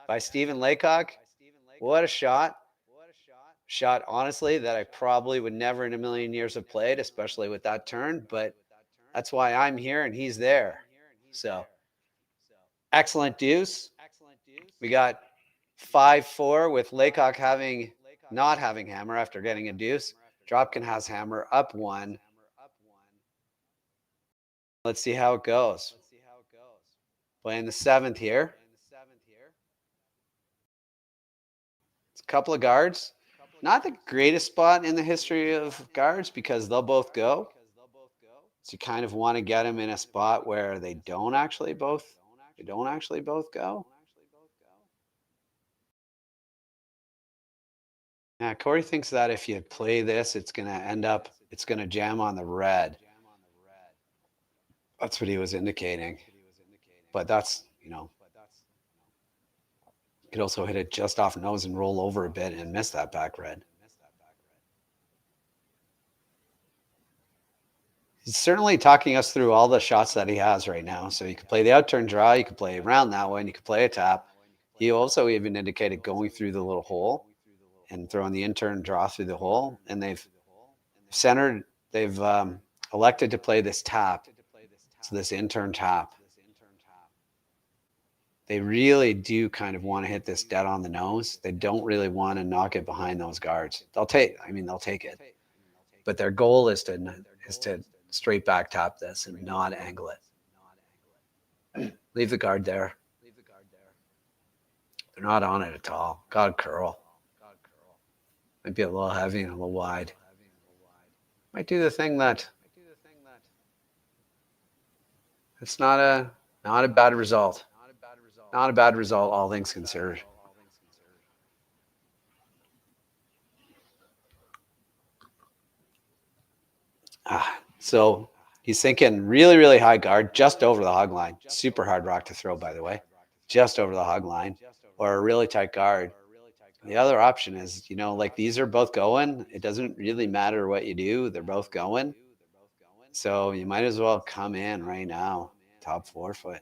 by Stephen Laycock. What a shot. Shot, honestly, that I probably would never in a million years have played, especially with that turn. But that's why I'm here and he's there. So, excellent deuce. We got 5-4 with Laycock not having hammer after getting a deuce. Dropkin has hammer up one. Let's see how it goes. Playing the seventh here. It's a couple of guards. Not the greatest spot in the history of guards because they'll both go. So you kind of want to get them in a spot where they don't actually both go. Yeah, Korey thinks that if you play this, it's going to jam on the red. That's what he was indicating. But that's, you could also hit it just off nose and roll over a bit and miss that back red. He's certainly talking us through all the shots that he has right now. So you can play the out-turn draw, you can play around that one, you can play a tap. He also even indicated going through the little hole and throwing the in-turn draw through the hole. And they've elected to play this tap. So this in-turn tap. They really do kind of want to hit this dead on the nose. They don't really want to knock it behind those guards. They'll take it. But their goal is to straight back tap this and not angle it. Leave the guard there. They're not on it at all. God curl. Might be a little heavy and a little wide. Might do the thing that it's not a bad result. Not a bad result, all things considered. So he's thinking really, really high guard, just over the hog line. Super hard rock to throw, by the way. Just over the hog line, or a really tight guard. The other option is, like these are both going. It doesn't really matter what you do. They're both going. So you might as well come in right now, top 4 foot.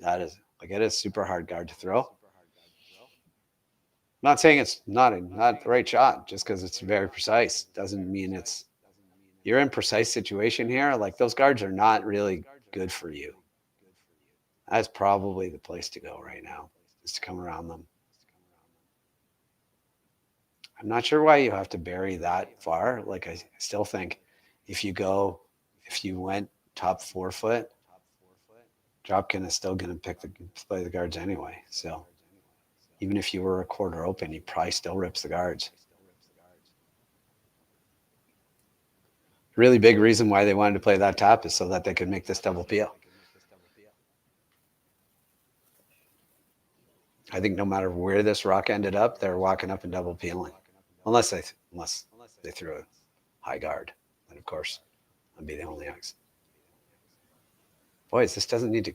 That is, like, it is super hard guard to throw. I'm not saying it's not the right shot just because it's very precise. Doesn't mean you're in precise situation here. Like, those guards are not really good for you. That's probably the place to go right now, is to come around them. I'm not sure why you have to bury that far. Like, I still think if you went top 4 foot, Dropkin is still going to play the guards anyway. So even if you were a quarter open, he probably still rips the guards. Really big reason why they wanted to play that tap is so that they could make this double peel. I think no matter where this rock ended up, they're walking up and double peeling, unless they threw a high guard. And of course, that'd be the only X. Boys, this doesn't need to.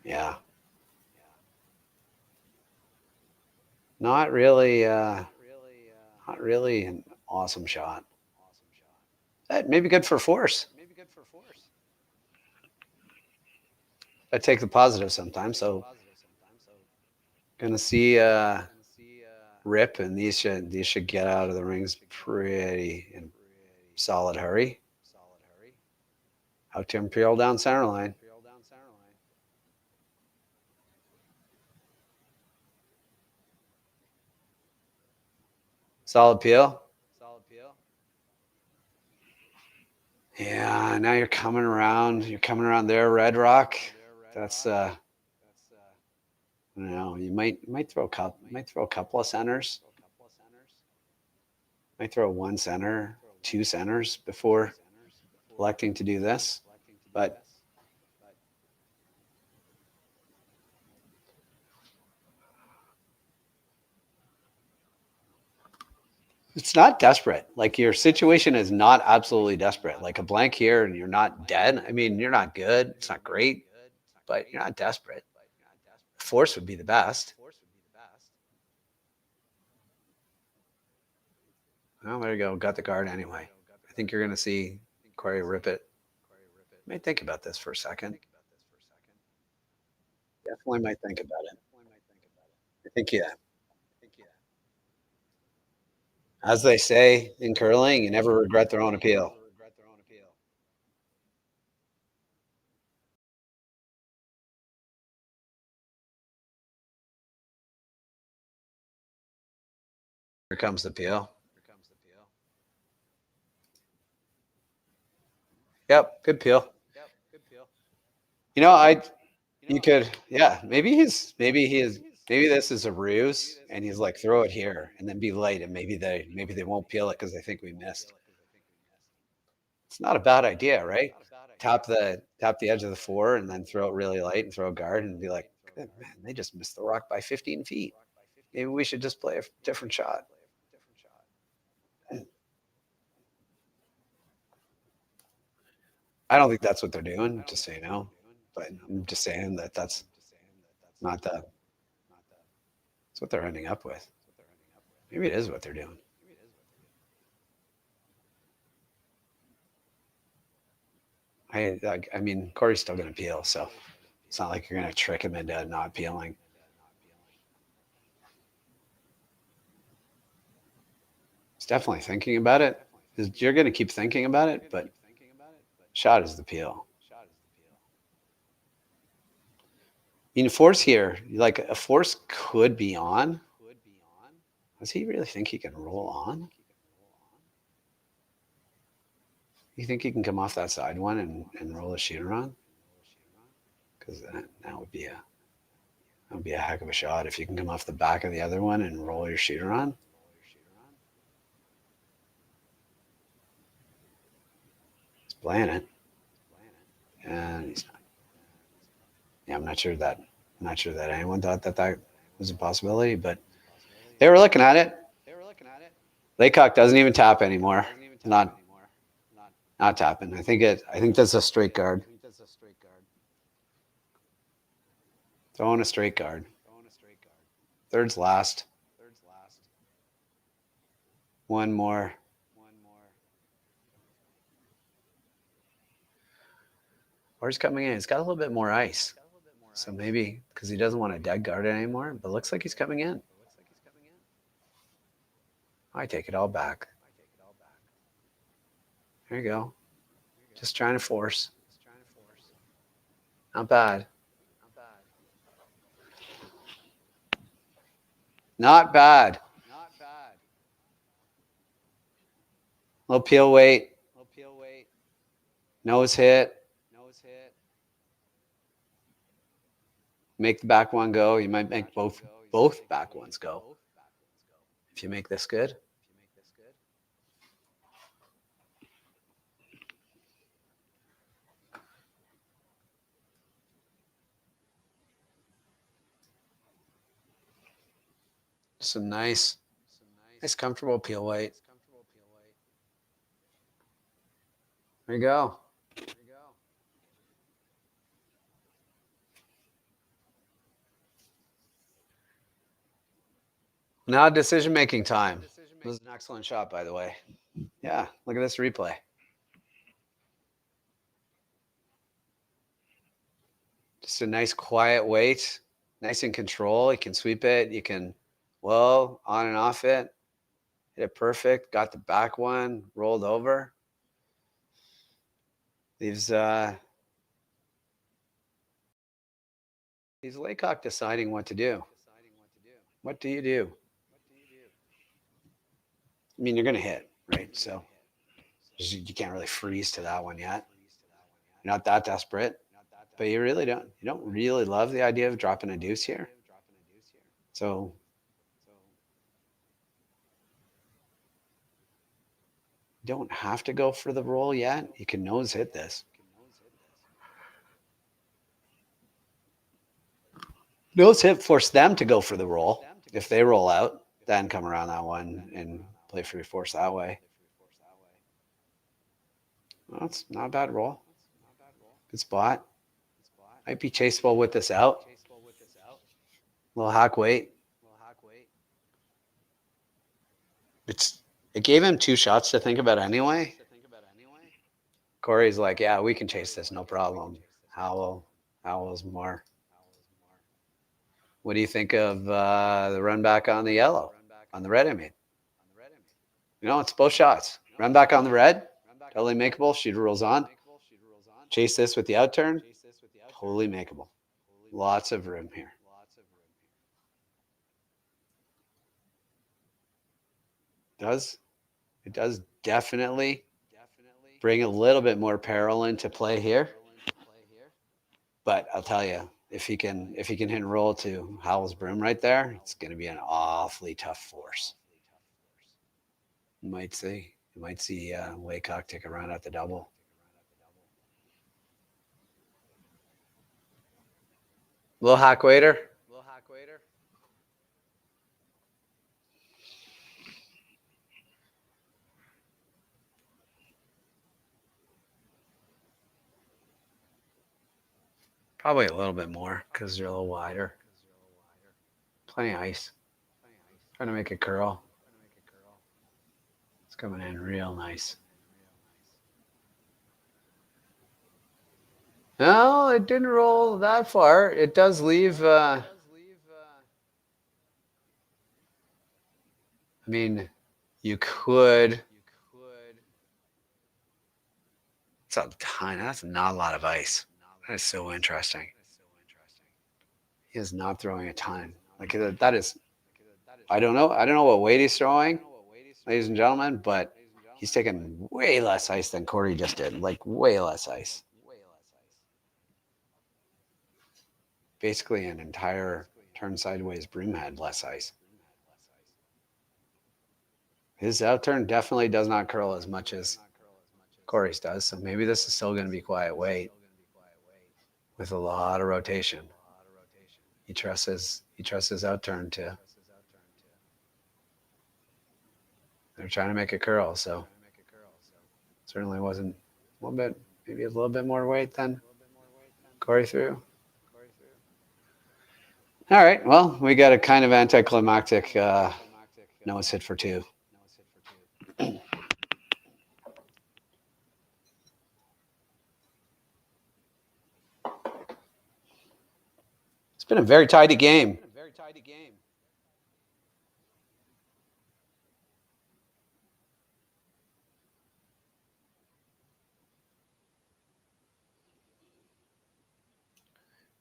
Yeah. Not really an awesome shot. That may be good for force. I take the positive sometimes, so gonna see rip, and these should get out of the rings pretty in solid hurry. Out to Imperial down center line. Solid peel. Yeah, now you're coming around. You're coming around there, Red Rock. That's I don't know. You might throw a couple. Might throw a couple of centers. Might throw 1 center, 2 centers before electing to do this. But it's not desperate. Like, your situation is not absolutely desperate. Like a blank here and you're not dead. I mean, you're not good. It's not great, but you're not desperate. Force would be the best. Well, there you go. Got the guard anyway. I think you're going to see Korey rip it. Might think about this for a second. Definitely might think about it. I think, yeah. As they say in curling, you never regret throwing a peel. Here comes the peel. Yep, good peel. Maybe this is a ruse, and he's like, throw it here and then be light, and maybe they won't peel it because they think we missed. It's not a bad idea, right? Tap the edge of the 4 and then throw it really light and throw a guard and be like, man, they just missed the rock by 15 feet. Maybe we should just play a different shot. I don't think that's what they're doing, just so you know. But I'm just saying that's not that's what they're ending up with. Maybe it is what they're doing. I mean, Corey's still going to peel, so it's not like you're going to trick him into not peeling. He's definitely thinking about it. You're going to keep thinking about it, but shot is the peel. I mean, force here, like a force could be on. Does he really think he can roll on? You think he can come off that side one and roll a shooter on? Because that would be a heck of a shot if you can come off the back of the other one and roll your shooter on. He's playing it, and he's not. Yeah, I'm not sure that anyone thought that was a possibility, but they were looking at it. Laycock doesn't even tap anymore. Not tapping. I think that's a straight guard. Throwing a straight guard. Third's last. One more. Or he's coming in. He's got a little bit more ice. So maybe because he doesn't want to dead guard it anymore, but it looks like he's coming in. I take it all back. There you go. Just trying to force. Not bad. Not bad. Low peel weight. Nose hit. Make the back one go. You might make both back ones go. If you make this good. Some nice comfortable peel weight. There you go. Now decision-making time. This was an excellent shot, by the way. Yeah, look at this replay. Just a nice quiet weight, nice in control. You can sweep it. You can, on and off it. Hit it perfect. Got the back one, rolled over. Leaves Laycock deciding what to do. What do you do? I mean, you're going to hit, right? So you can't really freeze to that one yet. You're not that desperate, but you really don't. You don't really love the idea of dropping a deuce here. So you don't have to go for the roll yet. You can nose hit this. Nose hit force them to go for the roll. If they roll out, then come around that one and play free force that way. Well, that's not a bad roll. Good spot. Might be chaseable with this out. Little hack weight. It gave him 2 shots to think about anyway. Corey's like, yeah, we can chase this, no problem. Howell's more. What do you think of the run back on the yellow? On the red, I mean. You know, it's both shots. Run back on the red, totally makeable. Shooter rolls on. Chase this with the out turn, totally makeable. Lots of room here. It does definitely bring a little bit more peril into play here. But I'll tell you, if he can hit and roll to Howell's broom right there, it's going to be an awfully tough force. You might see Laycock take a run at the double. Little hack waiter. Probably a little bit more because they're a little wider. Plenty of ice. Trying to make it curl. It's coming in real nice. No, it didn't roll that far. It does leave. I mean, you could. It's a ton. That's not a lot of ice. That is so interesting. He is not throwing a ton. Like that is. I don't know. I don't know what weight he's throwing, ladies and gentlemen, but he's taking way less ice than Korey just did. Like way less ice. Basically, an entire turn sideways broom had less ice. His outturn definitely does not curl as much as Korey's does, so maybe this is still going to be quiet weight with a lot of rotation. He trusts his outturn to. They're trying to make it curl, so certainly wasn't a little bit, maybe a little bit more weight than Korey threw. All right, well, we got a kind of anticlimactic nose hit for two. It's been a very tidy game.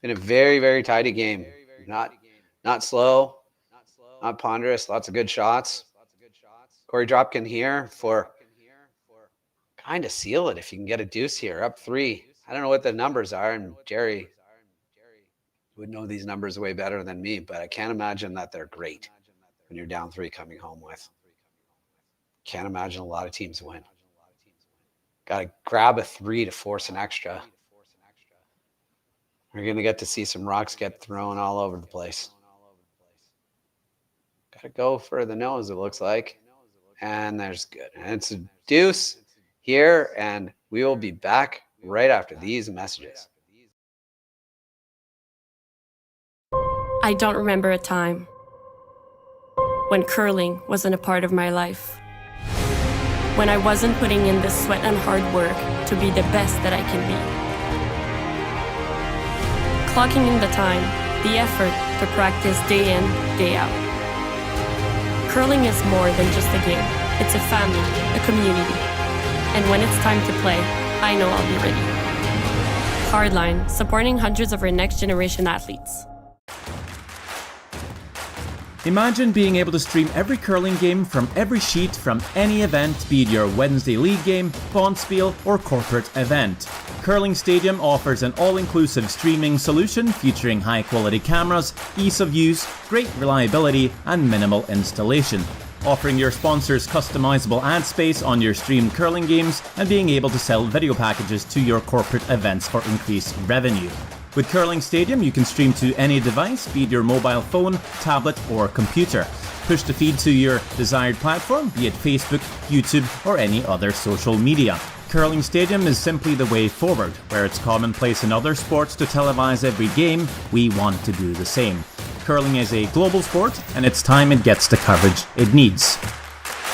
Been a very, very tidy game. Not slow, not ponderous. Lots of good shots. Korey Dropkin here for kind of seal it if you can get a deuce here, up 3. I don't know what the numbers are, and Jerry would know these numbers way better than me, but I can't imagine that they're great when you're down 3 coming home with. Can't imagine a lot of teams win. Got to grab a 3 to force an extra. We're going to get to see some rocks get thrown all over the place. Got to go for the nose, it looks like. And there's good. And it's a deuce here, and we will be back right after these messages. I don't remember a time when curling wasn't a part of my life. When I wasn't putting in the sweat and hard work to be the best that I can be. Clocking in the time, the effort to practice day in, day out. Curling is more than just a game. It's a family, a community. And when it's time to play, I know I'll be ready. Hardline, supporting hundreds of our next generation athletes. Imagine being able to stream every curling game from every sheet from any event, be it your Wednesday league game, bonspiel, or corporate event. Curling Stadium offers an all-inclusive streaming solution featuring high-quality cameras, ease of use, great reliability, and minimal installation. Offering your sponsors customizable ad space on your streamed curling games and being able to sell video packages to your corporate events for increased revenue. With Curling Stadium, you can stream to any device, be it your mobile phone, tablet, or computer. Push the feed to your desired platform, be it Facebook, YouTube, or any other social media. Curling Stadium is simply the way forward. Where it's commonplace in other sports to televise every game, we want to do the same. Curling is a global sport, and it's time it gets the coverage it needs.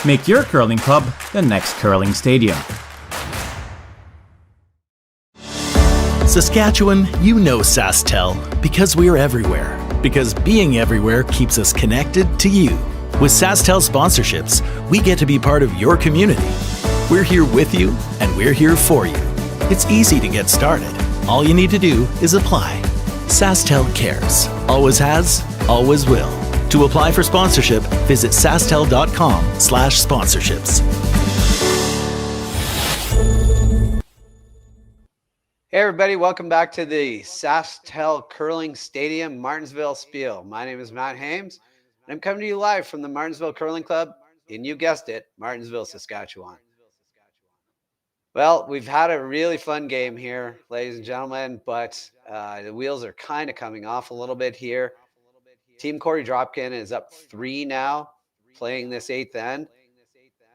Make your curling club the next Curling Stadium. Saskatchewan, you know SaskTel because we're everywhere. Because being everywhere keeps us connected to you. With SaskTel sponsorships, we get to be part of your community. We're here with you, and we're here for you. It's easy to get started. All you need to do is apply. SaskTel cares. Always has, always will. To apply for sponsorship, visit sastel.com/sponsorships. Hey everybody, welcome back to the SaskTel Curling Stadium, Martensville Spiel. My name is Matt Hames, and I'm coming to you live from the Martensville Curling Club in, you guessed it, Martensville, Saskatchewan. Well, we've had a really fun game here, ladies and gentlemen, but the wheels are kind of coming off a little bit here. Team Korey Dropkin is up 3 now, playing this 8th end.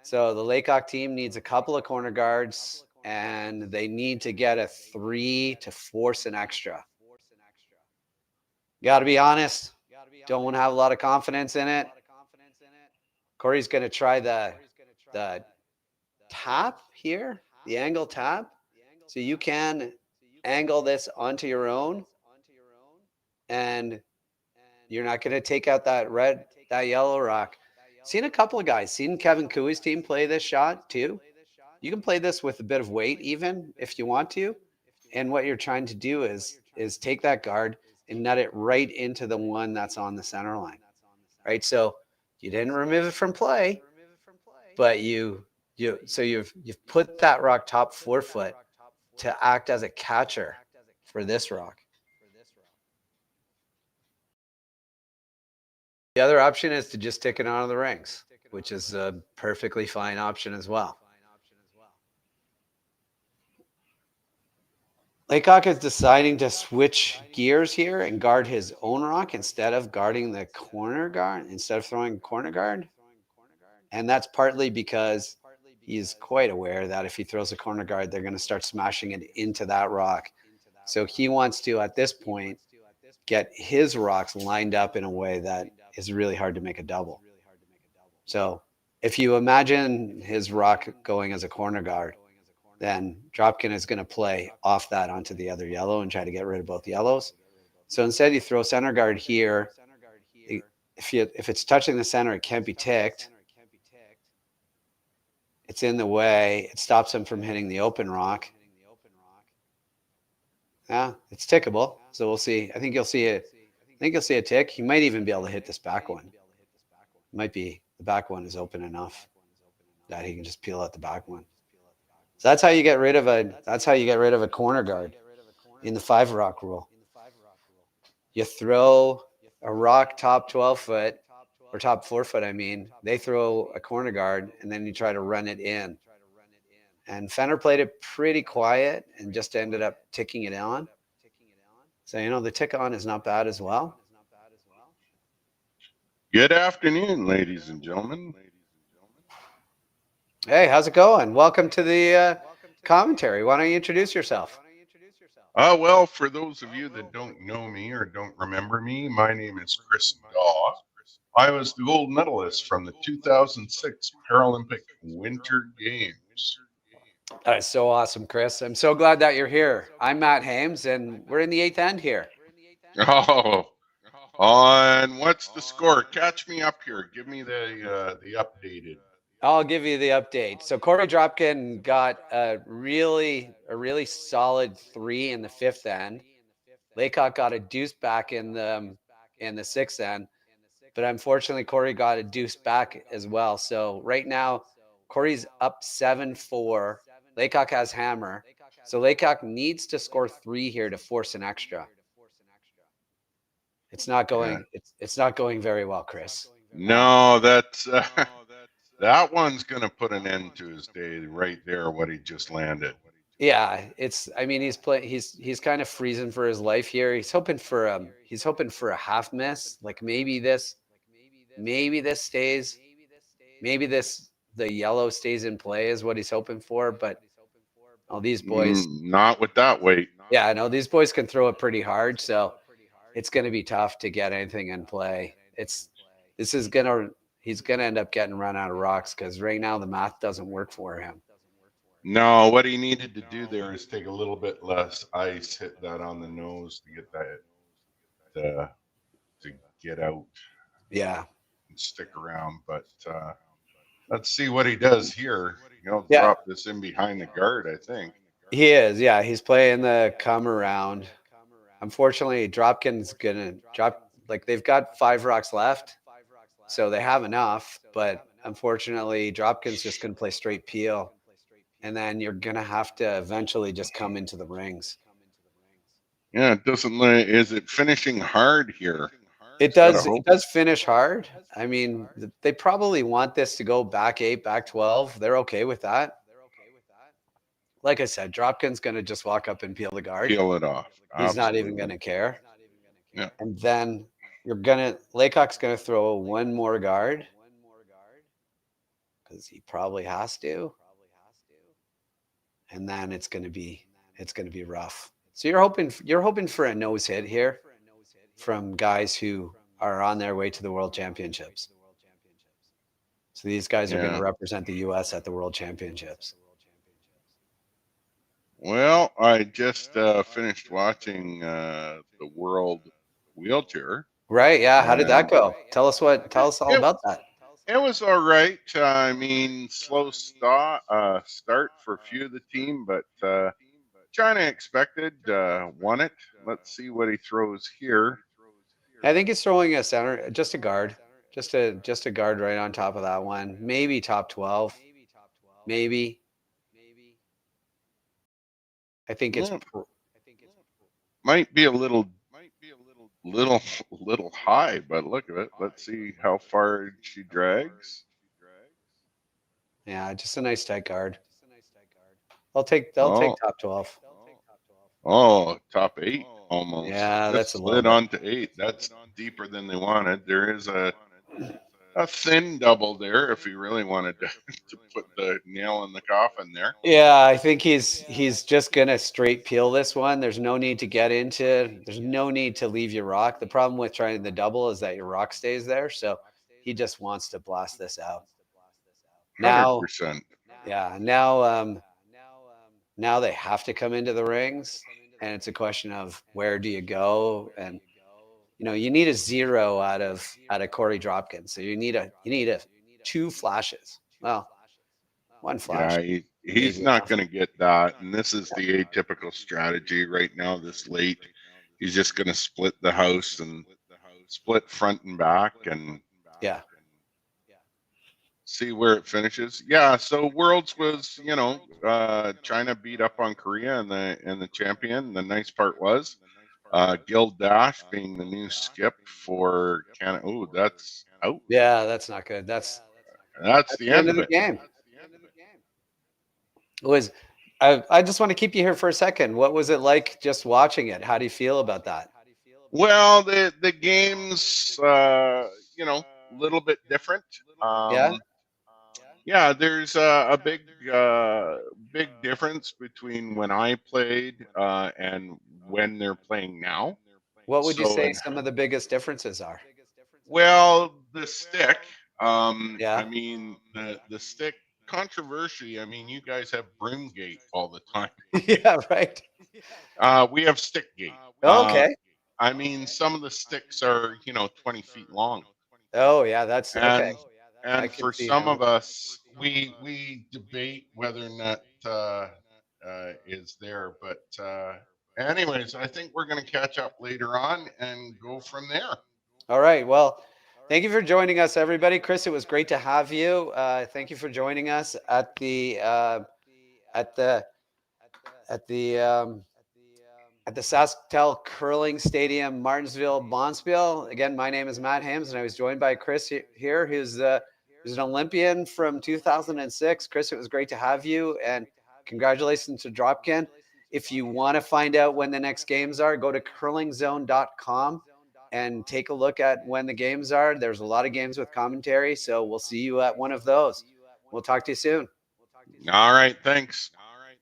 So the Laycock team needs a couple of corner guards, and they need to get a 3 to force an extra. Got to be honest, don't have a lot of confidence in it. Korey's going to try the tap here, the angle tap. So you can angle this onto your own, and you're not going to take out that yellow rock. Seen a couple of guys, seen Kevin Cooey's team play this shot too. You can play this with a bit of weight even if you want to. And what you're trying to do is take that guard and nut it right into the one that's on the center line, right? So you didn't remove it from play, but you've put that rock top 4 foot to act as a catcher for this rock. The other option is to just stick it onto the rings, which is a perfectly fine option as well. Laycock is deciding to switch gears here and guard his own rock instead of guarding the corner guard, instead of throwing corner guard. And that's partly because he's quite aware that if he throws a corner guard, they're going to start smashing it into that rock. So he wants to, at this point, get his rocks lined up in a way that is really hard to make a double. So if you imagine his rock going as a corner guard, then Dropkin is going to play off that onto the other yellow and try to get rid of both yellows. So instead you throw center guard here. If it's touching the center, it can't be ticked. It's in the way. It stops him from hitting the open rock. Yeah, it's tickable. So we'll see. I think you'll see it. I think you'll see a tick. He might even be able to hit this back one. Might be the back one is open enough that he can just peel out the back one. So that's how you get rid of a corner guard in the 5 rock rule. You throw a rock top 12 foot or top 4 foot. I mean, they throw a corner guard and then you try to run it in. And Fenner played it pretty quiet and just ended up ticking it on. So, the tick on is not bad as well. Good afternoon, ladies and gentlemen. Hey, how's it going? Welcome to the commentary. Why don't you introduce yourself? Well, for those of you that don't know me or don't remember me, my name is Chris Daw. I was the gold medalist from the 2006 Paralympic Winter Games. That's so awesome, Chris. I'm so glad that you're here. I'm Matt Hames, and we're in the 8th end here. Oh, and what's the score? Catch me up here. Give me the updated. I'll give you the update. So Korey Dropkin got a really solid 3 in the 5th end. Laycock got a deuce back in the 6th end, but unfortunately Korey got a deuce back as well. So right now Korey's up 7-4. Laycock has hammer. So Laycock needs to score 3 here to force an extra. It's not going it's not going very well, Chris. No, that's that one's going to put an end to his day right there, what he just landed. Yeah, he's kind of freezing for his life here. He's hoping for a half miss. Like maybe this stays. Maybe the yellow stays in play is what he's hoping for, but all these boys not with that weight. Yeah, I know these boys can throw it pretty hard, so it's going to be tough to get anything in play. He's going to end up getting run out of rocks because right now the math doesn't work for him. No, what he needed to do there is take a little bit less ice, hit that on the nose to get that to get out. Yeah, and stick around. But let's see what he does here. Drop this in behind the guard, I think. He is, yeah. He's playing the come around. Unfortunately, Dropkin's gonna drop. Like they've got 5 rocks left, so they have enough. But unfortunately, Dropkin's just gonna play straight peel, and then you're gonna have to eventually just come into the rings. Yeah, it doesn't. Is it finishing hard here? It does. It does finish hard. I mean, they probably want this to go back 8, back 12. They're okay with that. Like I said, Dropkin's going to just walk up and peel the guard. Peel it off. He's not even going to care. Yeah. And then Laycock's going to throw one more guard because he probably has to. And then it's going to be rough. So you're hoping for a nose hit here from guys who are on their way to the World Championships. So these guys are going to represent the U.S. at the World Championships. Well, I just finished watching the World Wheelchair. Right? Yeah. How did that go? Tell us all about that. It was all right. I mean, slow start for a few of the team, but China expected won it. Let's see what he throws here. I think he's throwing a center, just a guard, just a guard right on top of that one. Maybe top 12. Maybe. I think it's might be a little high, but look at it. Let's see how far she drags. Yeah, just a nice tight guard. They'll take top 12. Oh, top 8 almost. Yeah, that's a slid on to 8. That's deeper than they wanted. There is a thin double there if he really wanted to put the nail in the coffin there. Yeah, I think he's just gonna straight peel this one. There's no need to get into. There's no need to leave your rock. The problem with trying the double is that your rock stays there. So he just wants to blast this out. Now, 100%. Yeah. Now they have to come into the rings, and it's a question of where do you go, and you need a 0 out of Korey Dropkin. So you need a 2 flashes. Well, 1 flash. Yeah, he's not going to get that, and this is the atypical strategy right now. This late, he's just going to split the house and split front and back, and see where it finishes. Yeah, so Worlds was, China beat up on Korea and the champion. The nice part was Gil Dash being the new skip for Canada. Oh, that's out. Yeah, that's not good. That's the end of the game. I just want to keep you here for a second. What was it like just watching it? How do you feel about that? Well, the game's a little bit different. Yeah, there's a big difference between when I played and when they're playing now. What would you say some of the biggest differences are? Well, the stick. I mean, the stick controversy. I mean, you guys have Brimgate all the time. Yeah, right. We have Stickgate. Okay. I mean, some of the sticks are 20 feet long. Oh yeah, that's okay. And for some of us, we debate whether or not is there. But anyways, I think we're going to catch up later on and go from there. All right. Well, thank you for joining us, everybody. Chris, it was great to have you. Thank you for joining us at the SaskTel Curling Stadium, Martensville, Bonspiel. Again, my name is Matt Hams, and I was joined by Chris here, who's an Olympian from 2006. Chris, it was great to have you, and congratulations to Dropkin. If you want to find out when the next games are, go to curlingzone.com and take a look at when the games are. There's a lot of games with commentary, so we'll see you at one of those. We'll talk to you soon. All right, thanks.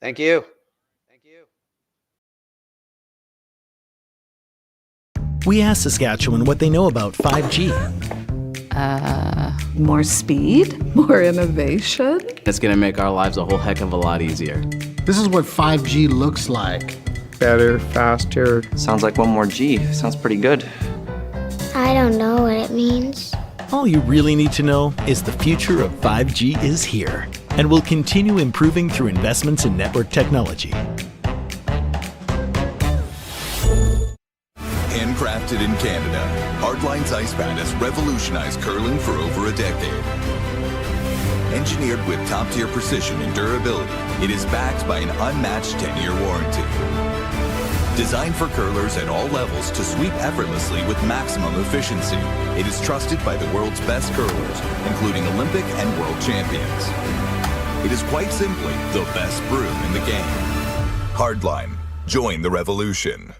Thank you. We asked Saskatchewan what they know about 5G. More speed? More innovation? It's going to make our lives a whole heck of a lot easier. This is what 5G looks like. Better, faster. Sounds like 1 more G. Sounds pretty good. I don't know what it means. All you really need to know is the future of 5G is here and will continue improving through investments in network technology. Handcrafted in Canada, Hardline's Ice Band has revolutionized curling for over a decade. Engineered with top-tier precision and durability, it is backed by an unmatched 10-year warranty. Designed for curlers at all levels to sweep effortlessly with maximum efficiency, it is trusted by the world's best curlers, including Olympic and world champions. It is quite simply the best broom in the game. Hardline. Join the revolution.